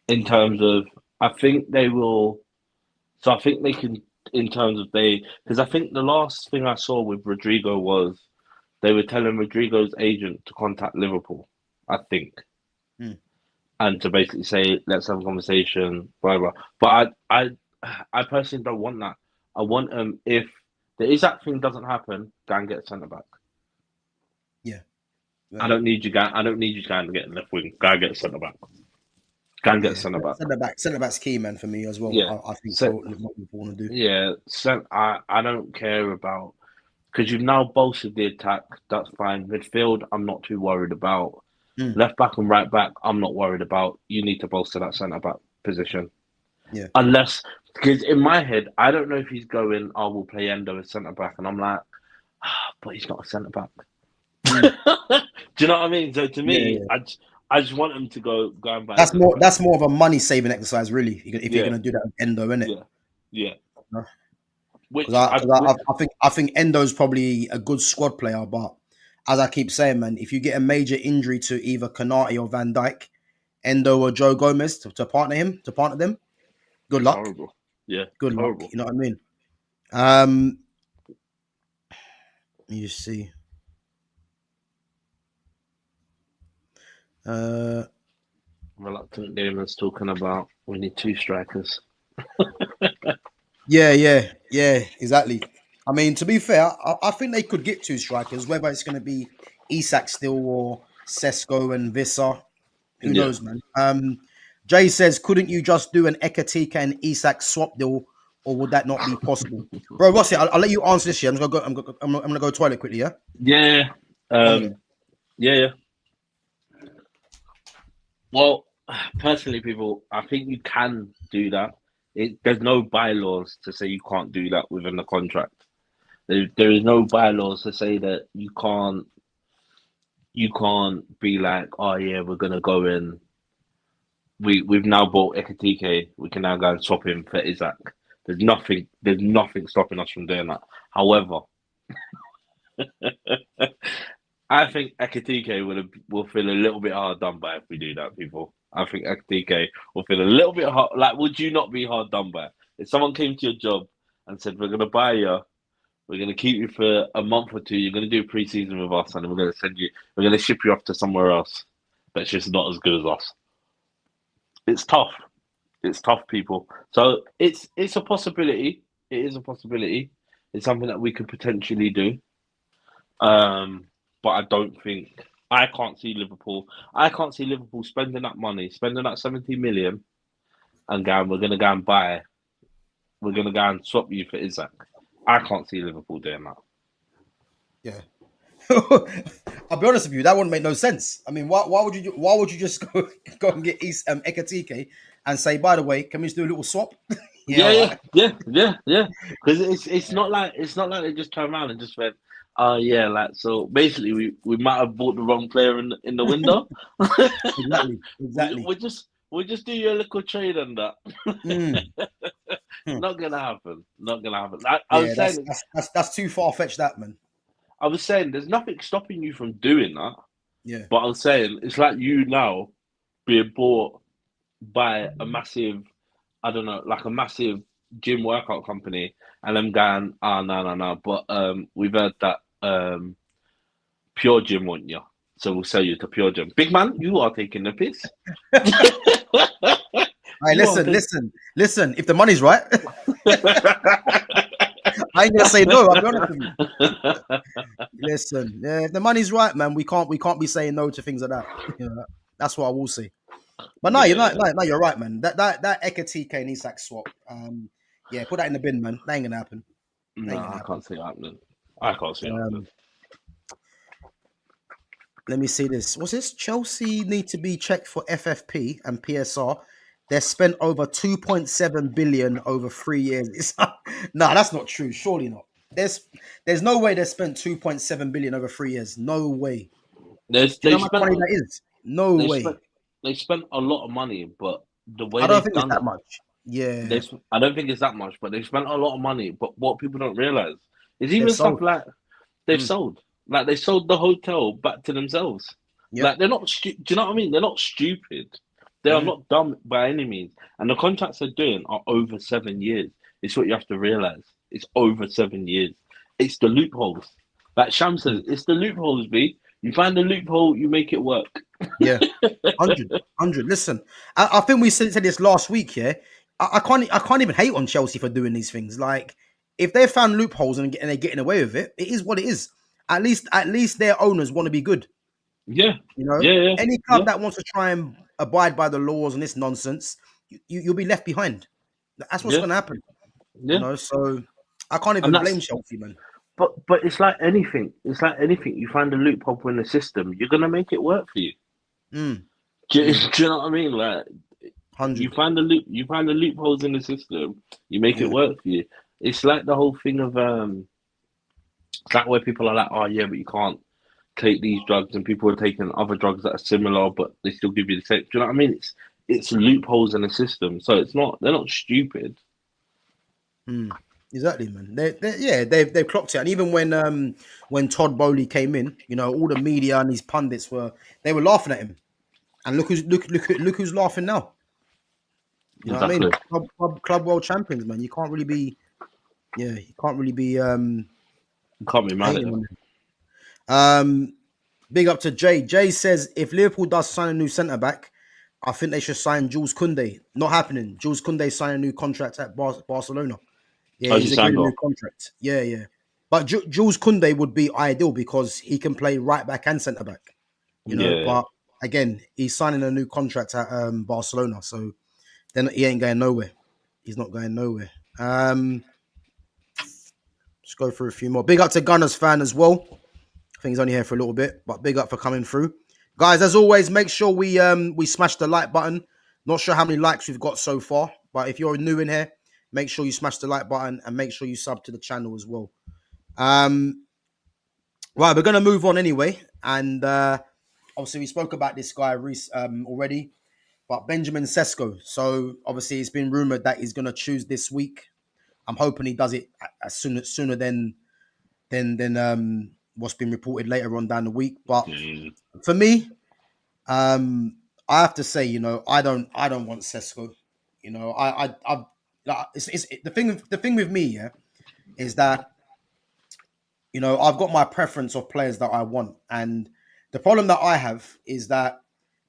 in
Yeah.
terms of. I think they will. So I think they can, in terms of because I think the last thing I saw with Rodrigo was they were telling Rodrigo's agent to contact Liverpool. I think,
Mm.
and to basically say, let's have a conversation, blah blah. But I personally don't want that. I want if the Isak thing doesn't happen, go and get a centre back.
Yeah.
I
Yeah.
don't need you guys. I don't need you guys to get in left wing. Go and get a centre back. Go and get a
Yeah.
centre back.
Centre back's key, man, for me as well.
Yeah.
I think
So
what Liverpool want to do.
yeah. So I don't care about because you've now bolstered the attack. That's fine. Midfield, I'm not too worried about.
Mm.
Left back and right back, I'm not worried about. You need to bolster that centre back position.
Yeah.
Unless, because in my head, I don't know if he's going, I will play Endo as centre back. And I'm like, but he's not a centre back.
Mm.
Do you know what I mean? So to
Yeah.
me,
Yeah.
I just want him to go and buy a centre back.
That's more of a money saving exercise, really. If you're
Yeah,
gonna do that with Endo, innit?
yeah, yeah.
Because
Which I, which,
I think Endo's probably a good squad player, but as I keep saying, man, if you get a major injury to either Kanate or Van Dijk, Endo or Joe Gomez to partner them, good
it's
luck.
horrible. Yeah,
Good
it's
luck.
horrible.
You know what I mean? Um, you see.
Reluctant gamers talking about we need 2 strikers.
Yeah, exactly. I mean, to be fair, I think they could get 2 strikers, whether it's going to be Isak still or Sesko and Vissa. Who
Yeah.
knows, man? Jay says, couldn't you just do an Ekatika and Isak swap deal, or would that not be possible? Bro, Rossi, I'll let you answer this here. I'm gonna go toilet quickly, yeah?
Yeah.
One minute.
Yeah. Well, personally, people, I think you can do that. There's no bylaws to say you can't do that within the contract. There is no bylaws to say that you can't be like, oh yeah, we're gonna go in. We've now bought Ekatike. We can now go and swap him for Isaac. There's nothing stopping us from doing that. However, I think Ekatike will feel a little bit hard done by if we do that, people. I think Ekatike will feel a little bit hard. Like, would you not be hard done by if someone came to your job and said, "We're going to buy you, we're going to keep you for a month or two. You're going to do pre-season with us, and then we're going to ship you off to somewhere else that's just not as good as us." It's tough. It's tough, people. So it's a possibility. It is a possibility. It's something that we could potentially do. But I can't see Liverpool. I can't see Liverpool spending that money, spending that 70 million, and going, we're gonna go and buy, we're gonna go and swap you for Isaac. I can't see Liverpool doing that.
Yeah. I'll be honest with you, that wouldn't make no sense. I mean, why would you just go and get Ekatike and say, by the way, can we just do a little swap? Yeah, all right.
Yeah. Because it's not like they just turned around and just went, oh yeah, like so. Basically, we might have bought the wrong player in the window.
Exactly.
We'll just do you a little trade on that.
Mm.
Not gonna happen. Not gonna happen. I
Yeah,
was saying,
that's too far fetched, that, man.
I was saying, there's nothing stopping you from doing that.
Yeah.
But I was saying, it's like you now being bought by a massive, I don't know, like a massive gym workout company, and them going, no. But we've heard that Pure Gym want you, so we'll sell you to Pure Gym. Big man, you are taking the piss.
Hey, listen. If the money's right, I ain't gonna say no. I'll be honest with you. Listen, yeah, if the money's right, man, we can't be saying no to things like that. You know, that's what I will say. But no, you're right, man. That Ekatike and Isak swap, yeah, put that in the bin, man. That ain't gonna happen.
No, I can't see it happening. I can't see it happening.
Let me see this. What's this? Chelsea need to be checked for FFP and PSR. They spent over 2.7 billion over 3 years. No, that's not true. Surely not. There's no way they spent 2.7 billion over 3 years. No way. Do you know how much money that is? No way.
They spent a lot of money, but the way
I don't
they've
think it's
done
that
it,
much. Yeah,
I don't think it's that much, but they've spent a lot of money. But what people don't realize is
they've
even stuff
sold.
like they've
Mm,
sold. Like they sold the hotel back to themselves.
yep.
Like they're not. Do you know what I mean? They're not stupid. They are
Mm,
not dumb by any means. And the contracts they're doing are over 7 years. It's what you have to realize. It's over 7 years. It's the loopholes. Like Sham says,
mm,
it's the loopholes, B. You find the loophole, you make it work.
yeah. 100. Listen, I think we said this last week. Yeah, I can't even hate on Chelsea for doing these things. Like, if they found loopholes and they're getting away with it, it is what it is. At least their owners want to be good.
Yeah,
You know,
yeah, yeah,
any club
yeah,
that wants to try and abide by the laws and this nonsense, you'll be left behind. That's what's
yeah,
going to happen. You
yeah.
know, so I can't
And
even blame
that's
Chelsea, man.
but it's like anything. It's like anything. You find a loophole in the system, you're gonna make it work for you.
Mm,
Do you,
mm,
do you know what I mean? Like you
100.
find the loopholes in the system, you make it
Yeah,
work for you. It's like the whole thing of it's like where people are like, oh yeah, but you can't take these drugs, and people are taking other drugs that are similar, but they still give you the same. Do you know what I mean? It's loopholes in the system, so it's not they're not stupid.
mm, exactly, man. Yeah, they've clocked it. And even when Todd Bowley came in, you know, all the media and these pundits were laughing at him. And look who's laughing now. You know what I
Exactly.
mean? Club world champions, man. You can't really be
You can't be mad at
hating
them.
on them. Big up to Jay. Jay says if Liverpool does sign a new centre back, I think they should sign Jules Koundé. Not happening. Jules Koundé signed a new contract at Barcelona. Yeah,
Oh,
he's agreed a new
Zisango.
contract. Yeah. But Jules Koundé would be ideal because he can play right back and centre back. You know,
Yeah,
but again, he's signing a new contract at Barcelona, so then he ain't going nowhere. He's not going nowhere. Just go through a few more. Big up to Gunners fan as well. I think he's only here for a little bit, but big up for coming through. Guys, as always, make sure we smash the like button. Not sure how many likes we've got so far, but if you're new in here, make sure you smash the like button and make sure you sub to the channel as well. Um, right, we're gonna move on anyway, and obviously we spoke about this guy already, but Benjamin Sesko. So obviously it's been rumored that he's gonna choose this week. I'm hoping he does it as sooner than what's been reported later on down the week. But
yeah,
for me, I have to say, you know, I don't want Sesko. You know, it's the thing with me, yeah, is that you know I've got my preference of players that I want, and the problem that I have is that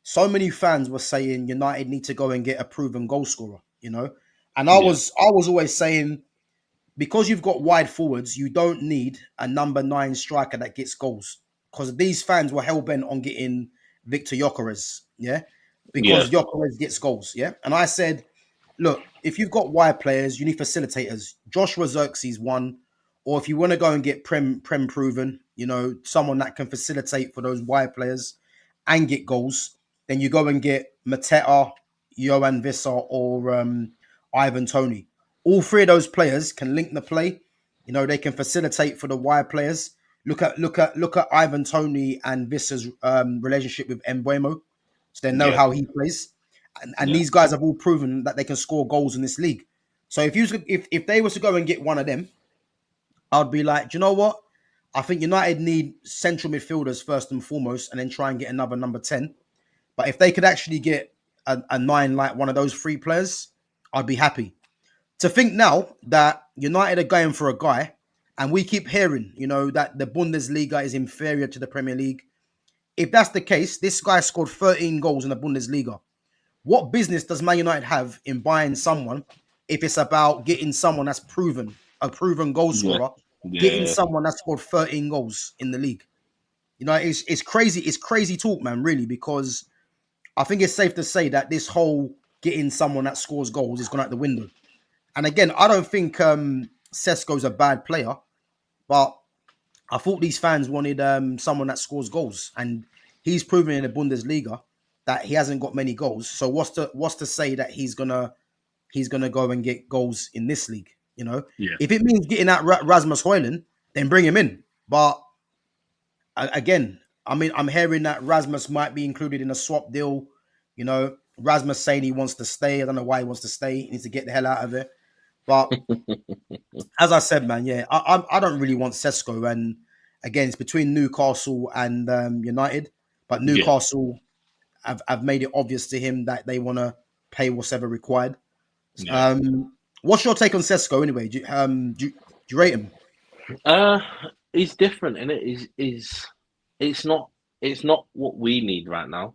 so many fans were saying United need to go and get a proven goal scorer. You know, and
yeah,
I was always saying because you've got wide forwards, you don't need a number 9 striker that gets goals. Because these fans were hell bent on getting Victor Gyökeres, yeah,
yeah,
because Gyökeres gets goals, yeah. And I said, look, if you've got wide players, you need facilitators. Joshua Xerxes one, or if you want to go and get prem proven, you know, someone that can facilitate for those wide players and get goals, then you go and get Mateta, Johan Visser, or Ivan Tony. All three of those players can link the play. You know, they can facilitate for the wide players. Look at Ivan Tony and Visser's relationship with Mbuemo, so they know
yeah,
how he plays. And
yeah,
these guys have all proven that they can score goals in this league. So if they were to go and get one of them, I'd be like, do you know what? I think United need central midfielders first and foremost, and then try and get another number 10. But if they could actually get a 9 like one of those 3 players, I'd be happy. To think now that United are going for a guy, and we keep hearing, you know, that the Bundesliga is inferior to the Premier League. If that's the case, this guy scored 13 goals in the Bundesliga. What business does Man United have in buying someone if it's about getting someone that's a proven goal
yeah,
scorer, getting
yeah,
someone that scored 13 goals in the league? You know, it's crazy. It's crazy talk, man, really, because I think it's safe to say that this whole getting someone that scores goals is gone out the window. And again, I don't think Sesko's a bad player, but I thought these fans wanted someone that scores goals, and he's proven in the Bundesliga that he hasn't got many goals. So what's to say that he's gonna go and get goals in this league? You know,
yeah,
if it means getting out Rasmus Højlund, then bring him in. But again, I mean, I'm hearing that Rasmus might be included in a swap deal. You know, Rasmus saying he wants to stay. I don't know why he wants to stay. He needs to get the hell out of it. But as I said, man, yeah, I don't really want Sesko. And again, it's between Newcastle and United. But
Yeah,
Newcastle have made it obvious to him that they want to pay whatever required.
yeah.
What's your take on Sesko anyway? Do you rate him?
Uh, it's different, and it's not it's not what we need right now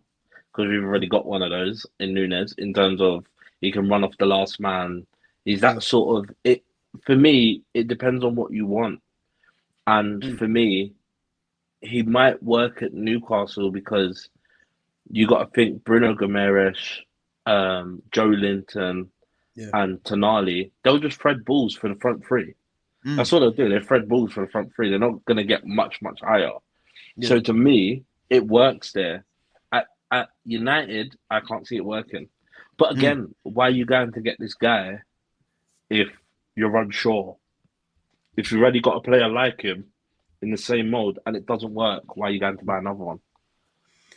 because we've already got one of those in Nunes in terms of he can run off the last man. He's
Yeah.
that sort of it. For me, it depends on what you want, and
Mm,
for me, he might work at Newcastle because you got to think Bruno Gomes, Joe Linton,
yeah.
and Tonali. They'll just thread balls for the front three. That's
Mm,
what they'll do. They thread balls for the front three. They're not going to get much higher.
yeah.
So to me, it works there. At United, I can't see it working. But
Mm,
again, why are you going to get this guy if you're unsure? If you've already got a player like him in the same mode and it doesn't work, why are you going to buy another one?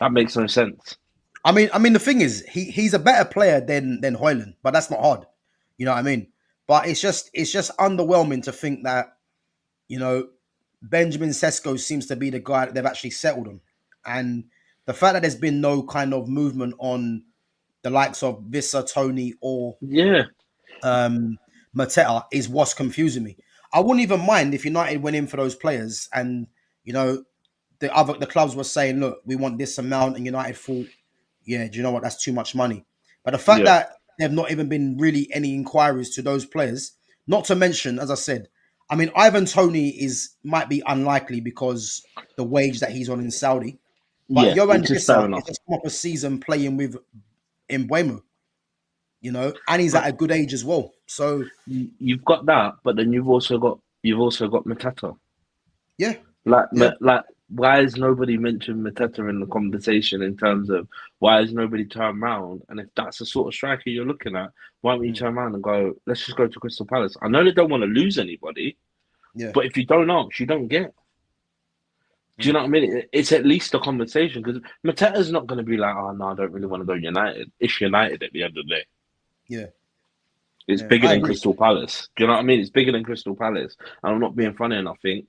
That makes no sense.
I mean, the thing is, he's a better player than Hoyland, but that's not hard. You know what I mean? But it's just underwhelming to think that you know Benjamin Sesko seems to be the guy that they've actually settled on, and the fact that there's been no kind of movement on the likes of Vissa, Tony, or
Yeah,
Mateta is what's confusing me. I wouldn't even mind if United went in for those players, and you know the clubs were saying, look, we want this amount, and United thought, yeah, do you know what? That's too much money. But the fact
yeah,
that there have not even been really any inquiries to those players, not to mention, as I said, I mean, Ivan Tony might be unlikely because the wage that he's on in Saudi. But
yeah,
Johan
which is fair
Vissa is
enough.
just come off a season playing with Mbuemo, and he's at a good age as well. So
You've got that, but then you've also got Mateta.
yeah,
Like,
yeah.
why has nobody mentioned Mateta in the conversation in terms of why has nobody turned around? And if that's the sort of striker you're looking at, why don't you
Mm,
turn around and go, let's just go to Crystal Palace? I know they don't want to lose anybody,
yeah,
but if you don't ask, you don't get. Do you
mm,
know what I mean? It's at least a conversation because Mateta's not going to be like, oh no, I don't really want to go United. It's United at the end of the day.
yeah,
It's
yeah.
bigger
I
than
agree.
Crystal Palace. Do you know what I mean? It's bigger than Crystal Palace. And I'm not
Yeah,
being funny enough. I think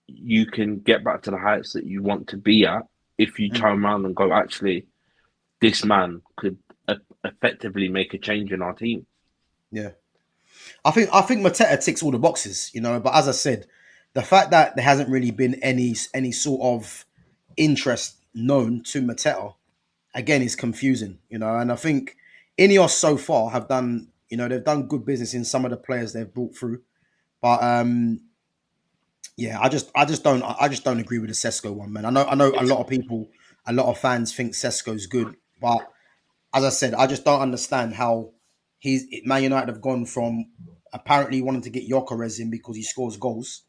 you can get back to the heights that you want to be at if you
mm,
turn around and go, actually, this man could effectively make a change in our team.
yeah. I think Mateta ticks all the boxes, But as I said, the fact that there hasn't really been any sort of interest known to Mateta again is confusing, And I think Ineos so far have done, they've done good business in some of the players they've brought through, but yeah, I just don't agree with the Sesko one, man. I know a
It's
lot of people, a lot of fans think Sesko's good, but as I said, I just don't understand how Man United have gone from apparently wanting to get Gyökeres in because he scores goals.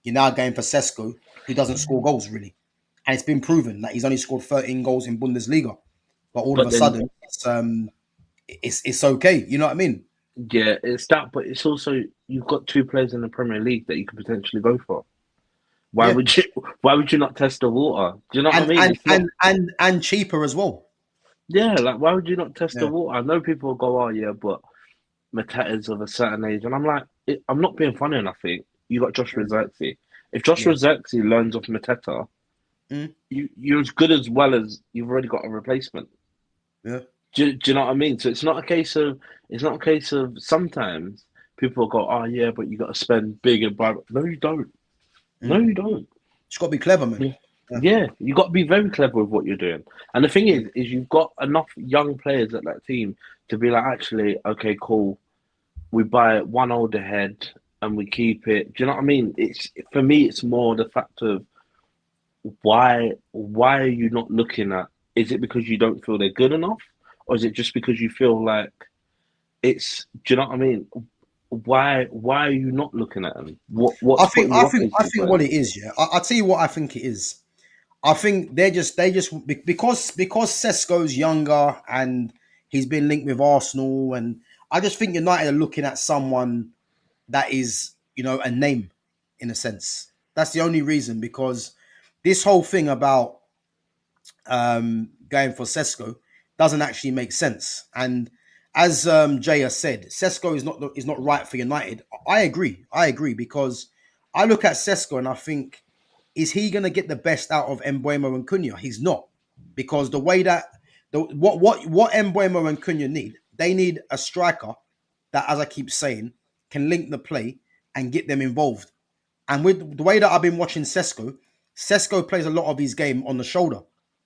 You're now going for Sesko, who doesn't score goals really, and it's been proven that he's only scored 13 goals in Bundesliga. But all of
but
a
then
sudden, it's okay. You know what I mean?
yeah, it's that, but it's also you've got two players in the Premier League that you could potentially go for. Why
Yeah,
would you? Why would you not test the water? Do you know what I
and
mean?
and
It's not.
and and cheaper as well.
Yeah, like why would you not test the
Yeah,
water? I know people will go, oh yeah, but Mateta's of a certain age, and I'm like, I'm not being funny. And I think you got Joshua
mm,
Zirkzee. If Joshua
yeah,
Zirkzee learns off Mateta,
mm,
you're as good as well as you've already got a replacement.
yeah,
Do you know what I mean? So it's not a case of sometimes people go, oh yeah, but you got to spend big and buy. No, you don't. No,
mm.
you don't.
Just got to be clever, man.
Yeah,
Yeah,
yeah, you got to be very clever with what you're doing. And the thing
mm,
is you've got enough young players at that team to be like, actually, okay, cool. We buy one older head and we keep it. Do you know what I mean? It's for me, it's more the fact of why are you not looking at? Is it because you don't feel they're good enough, or is it just because you feel like it's? Do you know what I mean? Why are you not looking at them? What's
I think
putting
I
you off
think
these
I
two
think what
players?
it is, yeah. I'll tell you what I think it is. I think because Sesko's younger and he's been linked with Arsenal, and I just think United are looking at someone that is, a name in a sense. That's the only reason, because this whole thing about going for Sesko doesn't actually make sense. And as Jay has said, Sesko is not right for United. I agree because I look at Sesko and I think, is he going to get the best out of Mbeumo and Cunha? He's not, because the way that what Mbeumo and Cunha need, they need a striker that, as I keep saying, can link the play and get them involved. And with the way that I've been watching Sesko plays a lot of his game on the shoulder.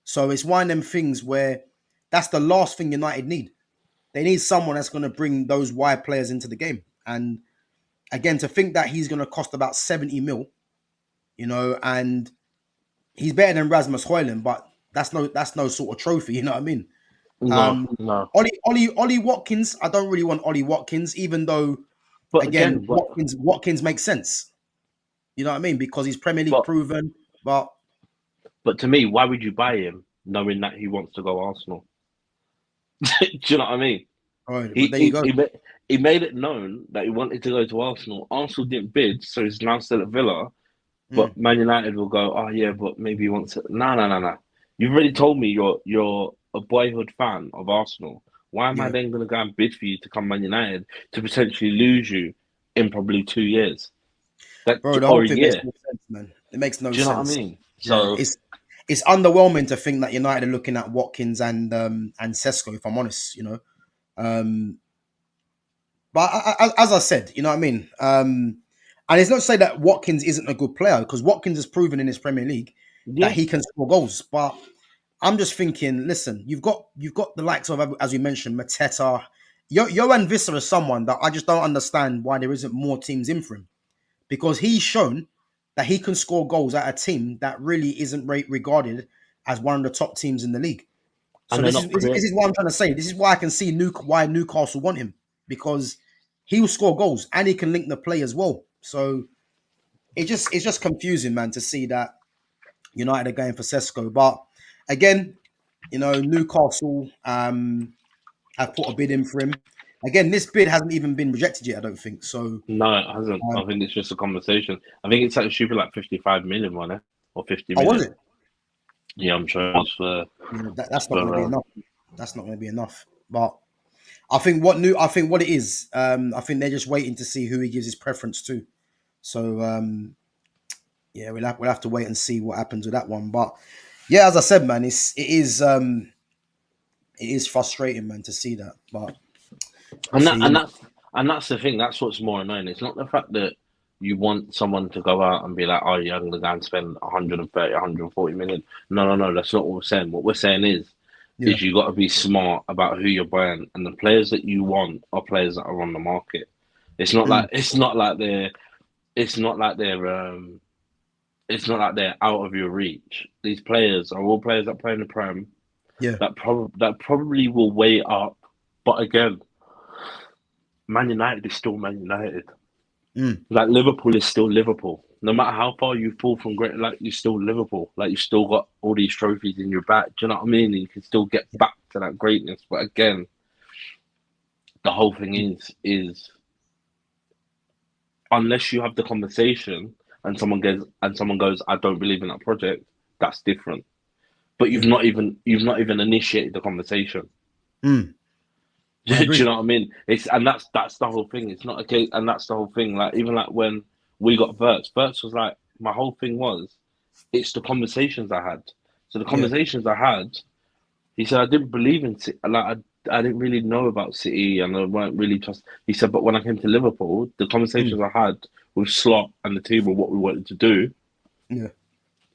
So it's one of them things where that's the last thing United need. They need someone that's going to bring those wide players into the game. And again, to think that he's going to cost about 70 mil, and he's better than Rasmus Højlund, but that's no sort of trophy, you know what I mean?
No.
Ollie Watkins, I don't really want Ollie Watkins, even though,
But
again, Watkins makes sense. You know what I mean? Because he's Premier League proven, but
to me, why would you buy him knowing that he wants to go Arsenal? Do you know what I mean?
Right, there you go.
He made it known that he wanted to go to Arsenal. Arsenal didn't bid, so he's now still at Villa. But Man United will go, oh yeah, but maybe he wants to. No. You've already told me you're a boyhood fan of Arsenal. Why am I then going to go and bid for you to come Man United to potentially lose you in probably 2 years?
Bro, the whole thing makes no sense, man. It makes no sense.
Do you know what I mean? So
it's underwhelming to think that United are looking at Watkins and Sesko, if I'm honest, But as I said, you know what I mean? And it's not to say that Watkins isn't a good player, because Watkins has proven in his Premier League that he can score goals. But I'm just thinking, listen, you've got the likes of, as we mentioned, Mateta. Johan Visser is someone that I just don't understand why there isn't more teams in for him, because he's shown that he can score goals at a team that really isn't regarded as one of the top teams in the league. So this is what I'm trying to say. This is why I can see why Newcastle want him, because he will score goals and he can link the play as well. So it's just confusing, man, to see that United are going for Sesko. But again, Newcastle have put a bid in for him. Again, this bid hasn't even been rejected yet, I don't think. So
no, it hasn't. I think it's just a conversation. I think it's actually like 55 million on it, or 50 million.
Was it?
Yeah, I'm sure it's for.
That's not going to be enough. That's not going to be enough. But I think what it is, I think they're just waiting to see who he gives his preference to. So we'll have to wait and see what happens with that one. But yeah, as I said, man, it is frustrating, man, to see that. But
and that's the thing. That's what's more annoying. It's not the fact that you want someone to go out and be like, oh, you're going to go and spend 130, 140 million. No. That's not what we're saying. What we're saying is you got to be smart about who you're buying, and the players that you want are players that are on the market. It's not like they're out of your reach. These players are all players that play in the Prem.
Yeah,
that probably will weigh up. But again, Man United is still Man United. Like Liverpool is still Liverpool. No matter how far you fall from great, like you're still Liverpool. Like you still got all these trophies in your back. Do you know what I mean? You can still get back to that greatness. But again, the whole thing is unless you have the conversation and someone goes, I don't believe in that project, that's different. But you've not even initiated the conversation. Do you know what I mean? That's the whole thing. It's not a case, and that's the whole thing. Like even like when we got Verts was like, my whole thing was, it's the conversations I had. So the conversations I had, he said I didn't believe in City. Like I didn't really know about City, and I weren't really trust. He said, but when I came to Liverpool, the conversations I had with Slot and the team of what we wanted to do,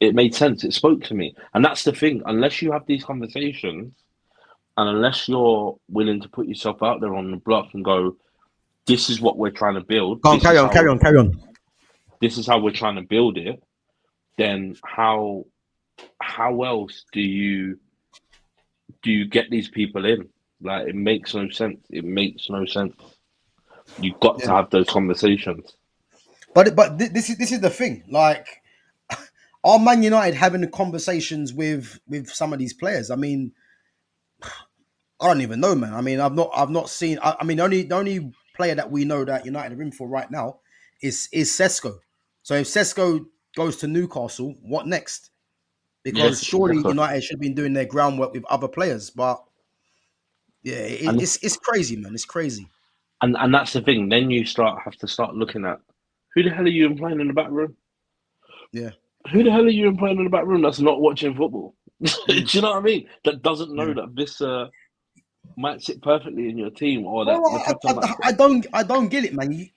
it made sense. It spoke to me, and that's the thing. Unless you have these conversations, and unless you're willing to put yourself out there on the block and go, this is what we're trying to build.
Carry on.
This is how we're trying to build it. Then how else do you get these people in? Like, it makes no sense. You've got to have those conversations.
But this is the thing. Like, are Man United having the conversations with some of these players? I mean, I don't even know, man. I mean, I've not seen. I mean, the only player that we know that United are in for right now is Sesko. So if Sesko goes to Newcastle, what next? Because surely United should have been doing their groundwork with other players. But Yeah,
And
it's crazy, man. It's crazy.
and that's the thing. Then you have to start looking at who the hell are you employing in the back room?
Yeah.
Who the hell are you employing in the back room that's not watching football? Do
Mm,
you know what I mean? That doesn't know
yeah.
that this might sit perfectly in your team, or that
Bro,
the captain might sit.
I don't get it, man.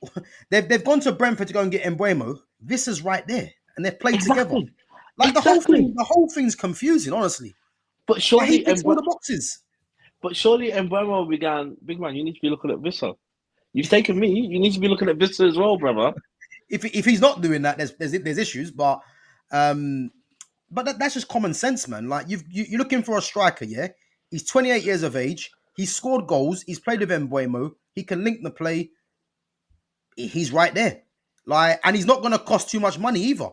They've gone to Brentford to go and get Embuemo. This is right there, and they've played together.
Exactly,
Like
exactly.
the whole thing's confusing, honestly.
But
Like he
surely,
ticks all the boxes.
Mbeumo began. Big man, you need to be looking at Vissa. You've taken me. You need to be looking at Vissa as well, brother.
If he's not doing that, there's issues, um, but that's just common sense, man. Like you're looking for a striker, yeah. He's 28 years of age. He's scored goals. He's played with Embuemo. He can link the play. He's right there. Like, and he's not going to cost too much money either.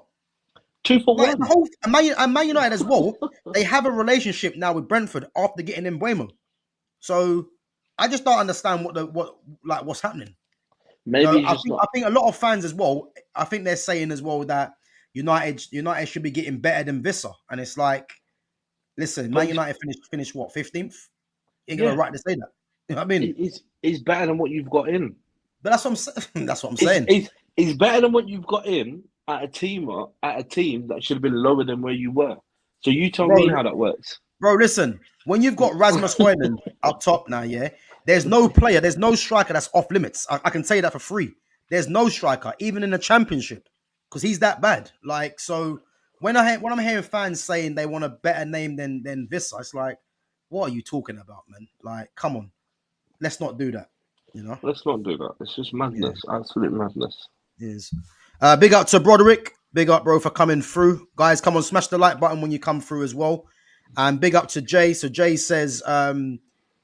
Two for
Like the
one.
whole and Man United as well. They have a relationship now with Brentford after getting Embuemo. So I just don't understand what's happening. You
Maybe
know,
he's just not.
I think a lot of fans as well. I think they're saying as well that United should be getting better than Vissa, and it's like, listen, Man
But
United finished what 15th. You ain't got a
yeah,
right to say that. You know what I mean?
it's better than what you've got in.
But that's what I'm saying. That's what I'm
It's,
saying,
it's, it's better than what you've got in at a team that should have been lower than where you were. So you tell
bro.
me how that works.
Bro, listen. When you've got Rasmus Højlund up top now, yeah, there's no striker that's off limits. I can say that for free. There's no striker, even in the championship, because he's that bad. Like, so when I'm hearing fans saying they want a better name than Vissa, it's like, what are you talking about, man? Like, come on, let's not do that. You know?
Let's not do that. It's just
Yeah,
madness, absolute madness.
it is. Big up to Broderick. Big up, bro, for coming through. Guys, come on, smash the like button when you come through as well. And big up to Jay. So Jay says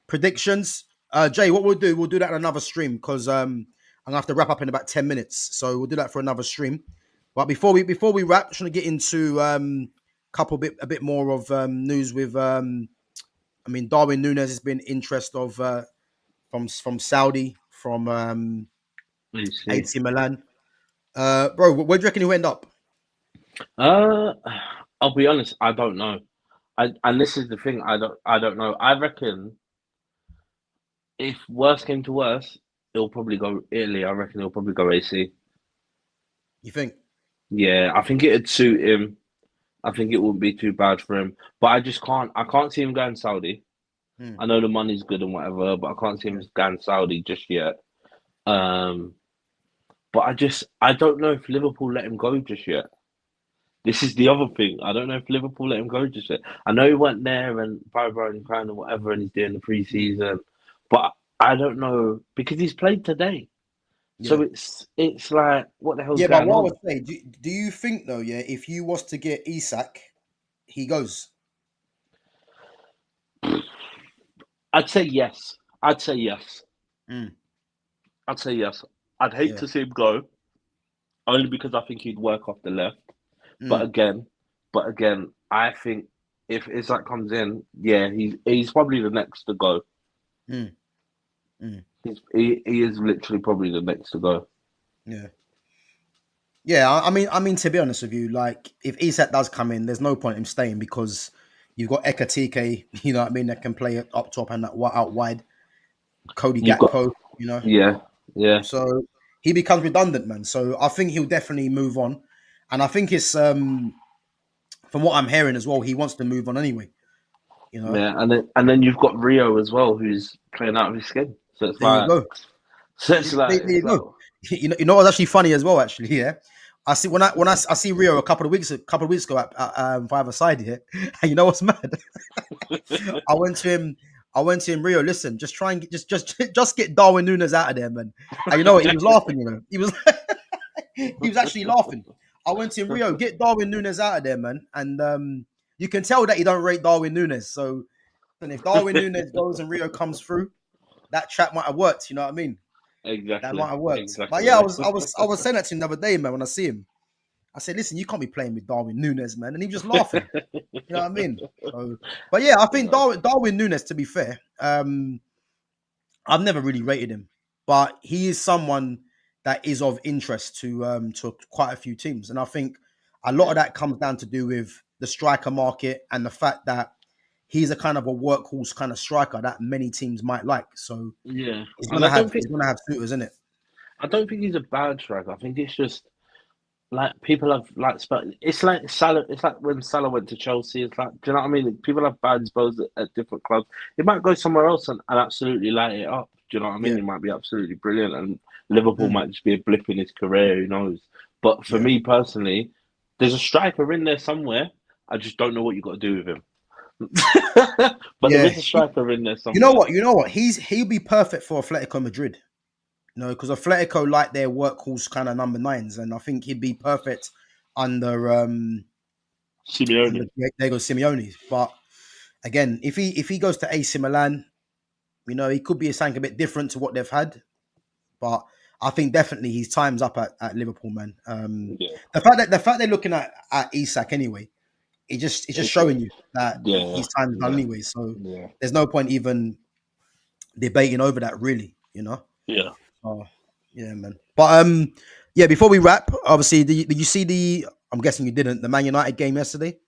predictions. Jay, what we'll do that in another stream because I'm gonna have to wrap up in about 10 minutes. So we'll do that for another stream. But before we wrap, just want to get into a bit more of news with I mean Darwin Núñez has been interest of from Saudi, from
You see.
AC Milan. Bro, where do you reckon he'll end up?
Uh, I'll be honest. I don't know. And this is the thing. I don't know. I reckon if worse came to worse, it'll probably go Italy. I reckon it'll probably go AC.
You think?
Yeah, I think it'd suit him. I think it wouldn't be too bad for him. But I just can't. I can't see him going Saudi.
Hmm.
I know the money's good and whatever, but I can't see him going Saudi just yet. Um, but I don't know if Liverpool let him go just yet. This is the other thing. I don't know if Liverpool let him go just yet. I know he went there and blah and kind of whatever, and he's doing the preseason, but I don't know because he's played today.
Yeah.
So it's like what the hell's
Yeah, but
going
what I
on?
would say, do you think though, yeah, if you was to get Isak, he goes.
I'd say yes. I'd say yes.
Mm,
I'd say yes. I'd hate
yeah.
to see him go only because I think he'd work off the left. But
Mm,
again, I think if Isak comes in, yeah, he's probably the next to go.
mm, mm,
He is literally probably the next to go.
yeah. Yeah, I mean, to be honest with you, like if Isak does come in, there's no point in him staying because you've got Ekatike, you know what I mean, that can play it up top and out wide. Cody
You've got
Gakpo, you know.
yeah, yeah.
So he becomes redundant, man. So I think he'll definitely move on. And I think it's from what I'm hearing as well, he wants to move on anyway, you know.
Yeah, and then you've got Rio as well, who's playing out of his skin. So it's
There you
like,
go. There
it's
you
like,
go. You know what's actually funny as well. Actually, yeah, I see I see Rio a couple of weeks ago at Five Aside here, and you know what's mad? I went to him. Rio. Listen, just try and just get Darwin Núñez out of there, man. And you know what? He was laughing. You know, he was he was actually laughing. I went to him, Rio, get Darwin Núñez out of there, man. And you can tell that he don't rate Darwin Núñez. So, and if Darwin Núñez goes and Rio comes through, that chat might have worked. You know what I mean? That might have worked. But yeah,
exactly.
I was saying that to him the other day, man. When I see him, I said, "Listen, you can't be playing with Darwin Núñez, man," and he was just laughing. You know what I mean? So, but yeah, I think Darwin Núñez. To be fair, I've never really rated him, but he is someone that is of interest to quite a few teams, and I think a lot of that comes down to do with the striker market and the fact that he's a kind of a workhorse kind of striker that many teams might like. So
Yeah,
he's
and
gonna have suitors, isn't it?
I don't think he's a bad striker. I think it's just like people have like it's like Salah. It's like when Salah went to Chelsea. It's like, do you know what I mean? People have bad spells at different clubs. He might go somewhere else and absolutely light it up. Do you know what I mean?
Yeah.
He might be absolutely brilliant, and Liverpool
Mm.
might just be a blip in his career. Who knows? But for
Yeah.
me personally, there's a striker in there somewhere. I just don't know what you got to do with him. But there
Yeah.
is a striker in there
You know
somewhere.
what? You know what? He'll be perfect for Atletico Madrid. Because Atletico like their workhorse kind of number nines, and I think he'd be perfect under under
Simeone.
Diego Simeone. But again, if he goes to AC Milan, he could be something a bit different to what they've had. But I think definitely his time's up at Liverpool, man.
Yeah,
The fact they're looking at ISAK anyway, it's just
it's,
showing you that
yeah,
his time's done
yeah,
anyway. So
yeah,
there's no point even debating over that, really.
yeah.
Oh, yeah, man. But yeah. Before we wrap, obviously, did you see the? I'm guessing you didn't. The Man United game yesterday.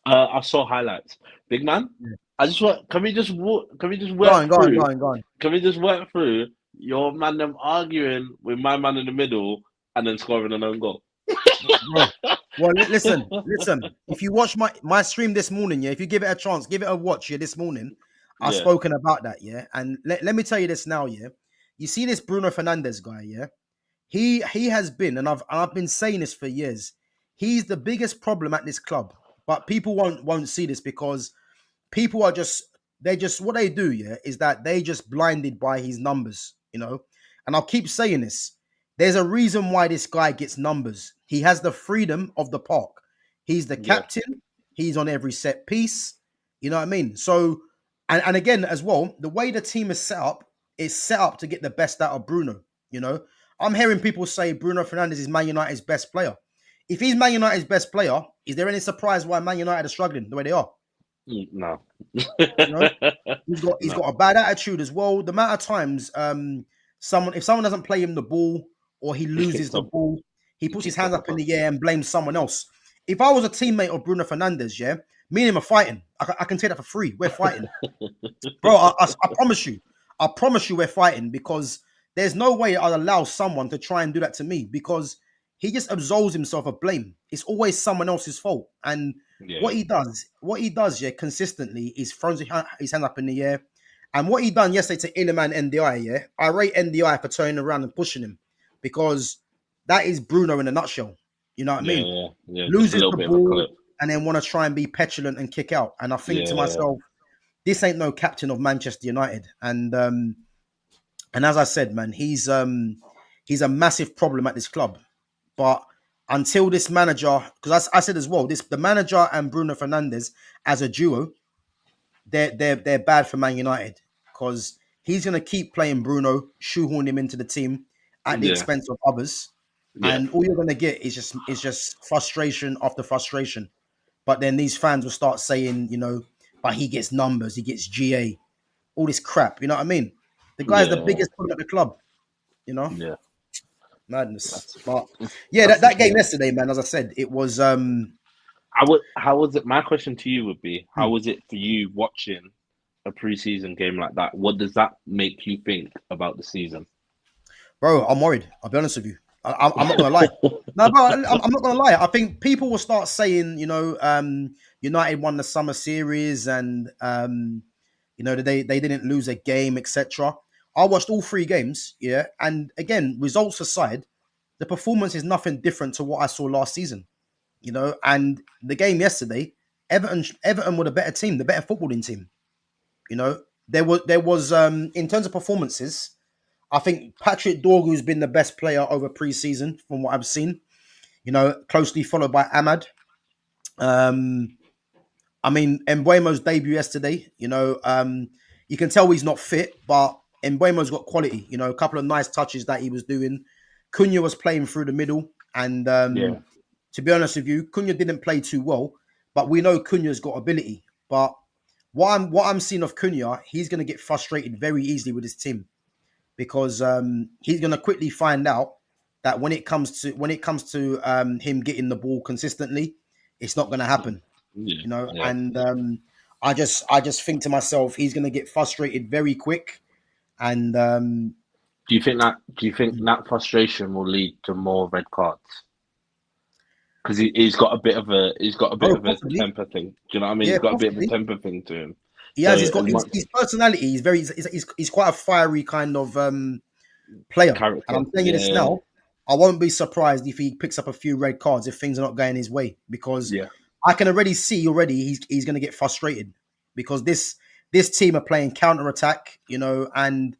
I saw highlights. Big man,
Yeah.
I just want. Can we just walk? Can we just
Go
work
on, go on, go
through?
on, go on.
Can we just work through your man them arguing with my man in the middle and then scoring an own goal?
Bro. Well, listen. If you watch my stream this morning, yeah, if you give it a chance, give it a watch, yeah, this morning, I've
Yeah,
spoken about that, yeah. And let me tell you this now, yeah. You see this Bruno Fernandes guy, yeah. He has been, and I've been saying this for years. He's the biggest problem at this club, but people won't see this because people are just what they do, yeah, is that they just blinded by his numbers. And I'll keep saying this. There's a reason why this guy gets numbers. He has the freedom of the park. He's the
yeah,
captain. He's on every set piece. You know what I mean? So, and again, as well, the way the team is set up to get the best out of Bruno. You know, I'm hearing people say Bruno Fernandes is Man United's best player. If he's Man United's best player, is there any surprise why Man United are struggling the way they are?
no,
You know, he's
no,
got a bad attitude as well. The amount of times if someone doesn't play him the ball or he
he
loses
kicked
the
up.
ball, he
He
puts his
kicked
hands
up a
up in
cuss.
the air and blames someone else. If I was a teammate of Bruno Fernandes, yeah, me and him are fighting. I can take that for free. We're fighting, bro. I promise you, we're fighting because there's no way I'd allow someone to try and do that to me because he just absolves himself of blame. It's always someone else's fault, and
Yeah,
what he does, yeah, consistently is throws his hand up in the air. And what he done yesterday to Iliman NDI, yeah, I rate NDI for turning around and pushing him because that is Bruno in a nutshell. You know what I
yeah,
mean?
yeah, yeah. Just a
Loses
little
the
bit of a
ball
clip.
and then want to try and be petulant and kick out. And I think to
Yeah,
myself, this ain't no captain of Manchester United. And as I said, man, he's a massive problem at this club. But until this manager, because I said as well, the manager and Bruno Fernandes as a duo, they're bad for Man United because he's gonna keep playing Bruno, shoehorn him into the team at the
yeah,
expense of others,
yeah,
and all you're gonna get is just frustration after frustration. But then these fans will start saying, but he gets numbers, he gets GA, all this crap. You know what I mean? The guy's the
yeah,
biggest problem at the club. You know,
yeah.
madness.
That's
But yeah,
that's the
that game
thing.
yesterday, man. As I said, it was
How was it? My question to you would be, how
hmm,
was it for you watching a preseason game like that? What does that make you think about the season?
bro. I'm worried. I'll be honest with you. I'm not gonna lie. No, bro, I'm not gonna lie. I think people will start saying, United won the summer series and they didn't lose a game, etc. I watched all three games, yeah, and again, results aside, the performance is nothing different to what I saw last season. And the game yesterday, Everton were the better team, the better footballing team. There was in terms of performances, I think Patrick Dorgu's been the best player over pre-season from what I've seen. Closely followed by Ahmad. Um, I mean, Embuemo's debut yesterday, you can tell he's not fit, but Embuemo's got quality. A couple of nice touches that he was doing. Cunha was playing through the middle, and
Yeah,
to be honest with you, Cunha didn't play too well, but we know Cunha's got ability. But what I'm seeing of Cunha, he's going to get frustrated very easily with his team because he's going to quickly find out that when it comes to him getting the ball consistently, it's not going to happen.
yeah, yeah,
And I just think to myself, he's going to get frustrated very quick, and
Do you think that frustration will lead to more red cards? Because he's got a bit of a
possibly,
temper thing. Do you know what I mean?
yeah,
He's got a bit of a
possibly.
temper thing to him.
He
So
has. He's
as
got
much
his personality. He's quite a fiery kind of player. And
character,
I'm telling you this
yeah,
now. I won't be surprised if he picks up a few red cards if things are not going his way, because
yeah,
I can already see he's going to get frustrated because this team are playing counter attack, and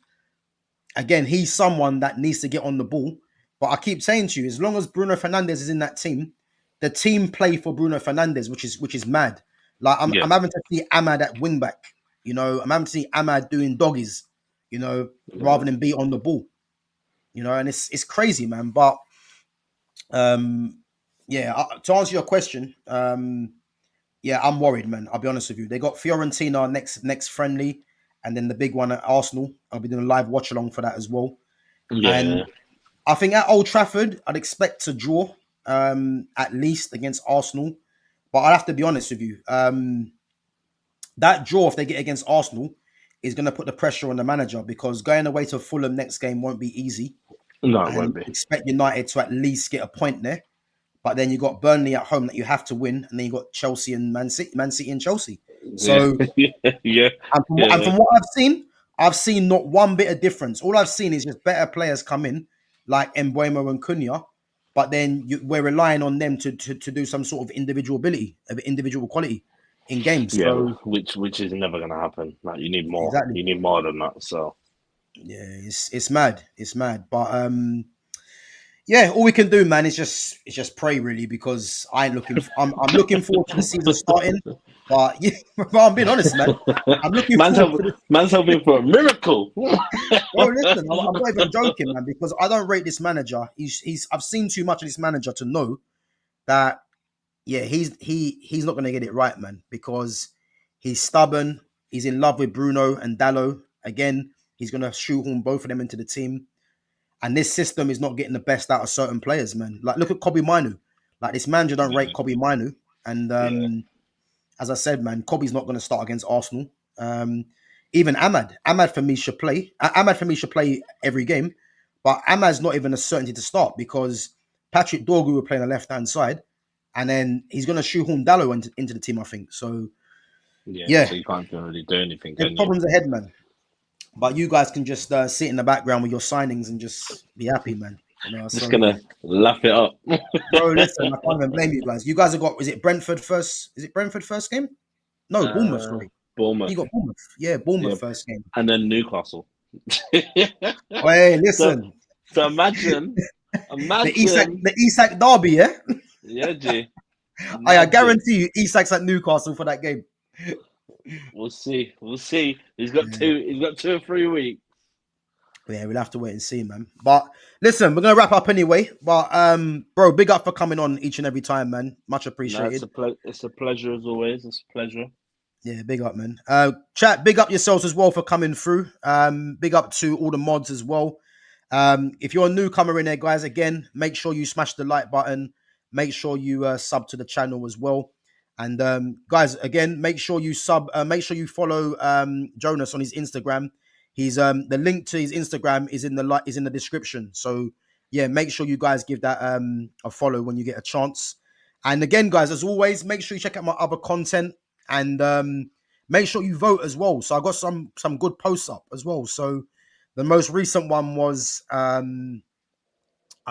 again, he's someone that needs to get on the ball. But I keep saying to you, as long as Bruno Fernandes is in that team, the team play for Bruno Fernandes, which is mad. Like
yeah,
I'm having to see Ahmad at wing back. I'm having to see Ahmad doing doggies,
yeah.
rather than be on the ball. And it's crazy, man. But yeah, to answer your question, yeah, I'm worried, man. I'll be honest with you. They got Fiorentina next friendly, and then the big one at Arsenal. I'll be doing a live watch along for that as well. And
Yeah.
I think at Old Trafford, I'd expect to draw at least against Arsenal. But I'd have to be honest with you. That draw, if they get against Arsenal, is going to put the pressure on the manager because going away to Fulham next game won't be easy.
No, it
And
won't be.
expect United to at least get a point there. But then you got Burnley at home that you have to win, and then you got Chelsea and Man City and Chelsea.
Yeah,
So,
yeah, yeah,
and
yeah,
from what I've seen not one bit of difference. All I've seen is just better players come in, like Embuemo and Cunha, but then we're relying on them to do some sort of individual quality in games.
yeah.
So
Which is never gonna happen. Like you need more.
exactly,
You need more than that. So
yeah, it's mad, but yeah, all we can do, man, is just pray really because I ain't looking. I'm looking forward to the season starting, but yeah, bro, I'm being honest, man. I'm looking
man's
forward
hoping,
to the.
man's hoping for a miracle.
Bro, listen, I'm not even joking, man, because I don't rate this manager. I've seen too much of this manager to know that yeah, he's not gonna get it right, man, because he's stubborn. He's in love with Bruno and Dallo. Again, he's gonna shoehorn both of them into the team. And this system is not getting the best out of certain players, man. Like, look at Kobe Minu. Like, this manager don't rate Kobe Minu. And
Yeah,
as I said, man, Kobe's not going to start against Arsenal. Even Ahmad. Ahmad for me should play. Ahmad for me should play every game. But Ahmad's not even a certainty to start because Patrick Dorgu will play on the left-hand side. And then he's going to shoehorn Dallo into the team, I think. So,
yeah.
yeah,
So you can't really do anything,
there's
can you?
problems ahead, man. But you guys can just sit in the background with your signings and just be happy, man.
Just
So
gonna laugh it up.
bro, listen, I can't even blame you guys. You guys have got, is it Brentford first? Is it Brentford first game? No, Bournemouth,
uh,
sorry. You
Bournemouth,
got Bournemouth. Yeah, Bournemouth
yeah,
first game.
and then Newcastle.
Oh, hey,
so,
listen.
so imagine,
The Isak derby, yeah?
yeah, G,
I
imagine.
guarantee you Isak's at Newcastle for that game.
We'll see. We'll see. He's got
Yeah.
two. He's got 2 or 3 weeks.
Yeah, we'll have to wait and see, man. But listen, we're gonna wrap up anyway. But bro, big up for coming on each and every time, man. Much
No,
appreciated.
it's a pleasure as always. It's a pleasure.
Yeah, big up, man. Chat, big up yourselves as well for coming through. Big up to all the mods as well. If you're a newcomer in there, guys, again, make sure you smash the like button. Make sure you sub to the channel as well. And guys, again, make sure you make sure you follow Jonas on his Instagram. He's the link to his Instagram is in the description. So yeah, make sure you guys give that a follow when you get a chance. And again, guys, as always, make sure you check out my other content and make sure you vote as well. So I got some good posts up as well. So the most recent one was I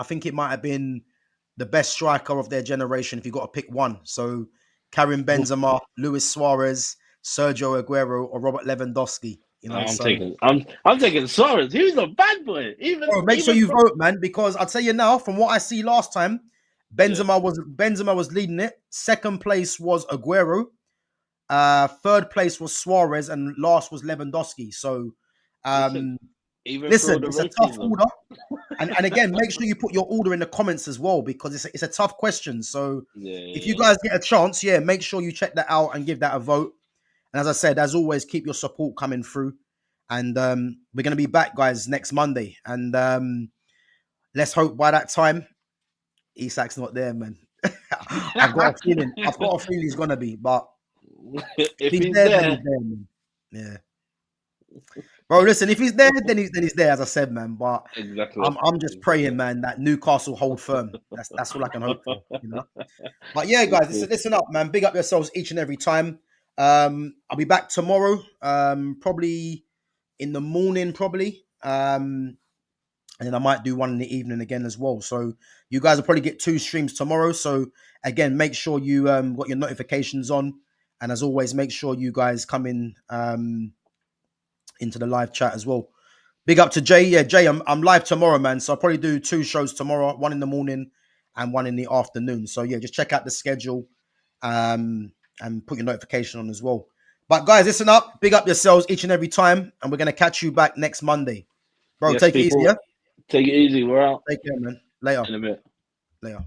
think it might have been the best striker of their generation if you got to pick one. So Karim Benzema, Luis Suarez, Sergio Aguero, or Robert Lewandowski. So
I'm taking Suarez. He was a bad boy.
bro, make sure
Even
you
from
vote, man, because I'll tell you now, from what I see last time,
yeah.
Benzema was leading it. Second place was Aguero. Third place was Suarez, and last was Lewandowski. So,
Listen, even through all
listen,
the
it's a tough
racism.
order, and again, make sure you put your order in the comments as well because it's a tough question. So, if you
Yeah.
guys get a chance, yeah, make sure you check that out and give that a vote. And as I said, as always, keep your support coming through. And we're gonna be back, guys, next Monday. And let's hope by that time, Isak's not there, man. I've got a feeling he's gonna be, but
If
he's
he's
there, then
there,
he's there, man. Yeah. Bro, listen, if he's there, then he's there, as I said, man. But
exactly.
I'm just praying, man, that Newcastle hold firm. That's all I can hope for, you know. But yeah,
We'll
guys,
see.
listen up, man. Big up yourselves each and every time. I'll be back tomorrow, probably in the morning, probably. And then I might do one in the evening again as well. So you guys will probably get 2 streams tomorrow. So again, make sure you got your notifications on. And as always, make sure you guys come in into the live chat as well. Big up to Jay. Yeah, Jay, I'm live tomorrow, man. So I'll probably do 2 shows tomorrow, one in the morning and one in the afternoon. So yeah, just check out the schedule and put your notification on as well. But guys, listen up. Big up yourselves each and every time. And we're going to catch you back next Monday. Bro,
Yes,
take it easy,
people.
yeah?
Take it easy. We're out
Take care, man. Later.
in a bit.
Later.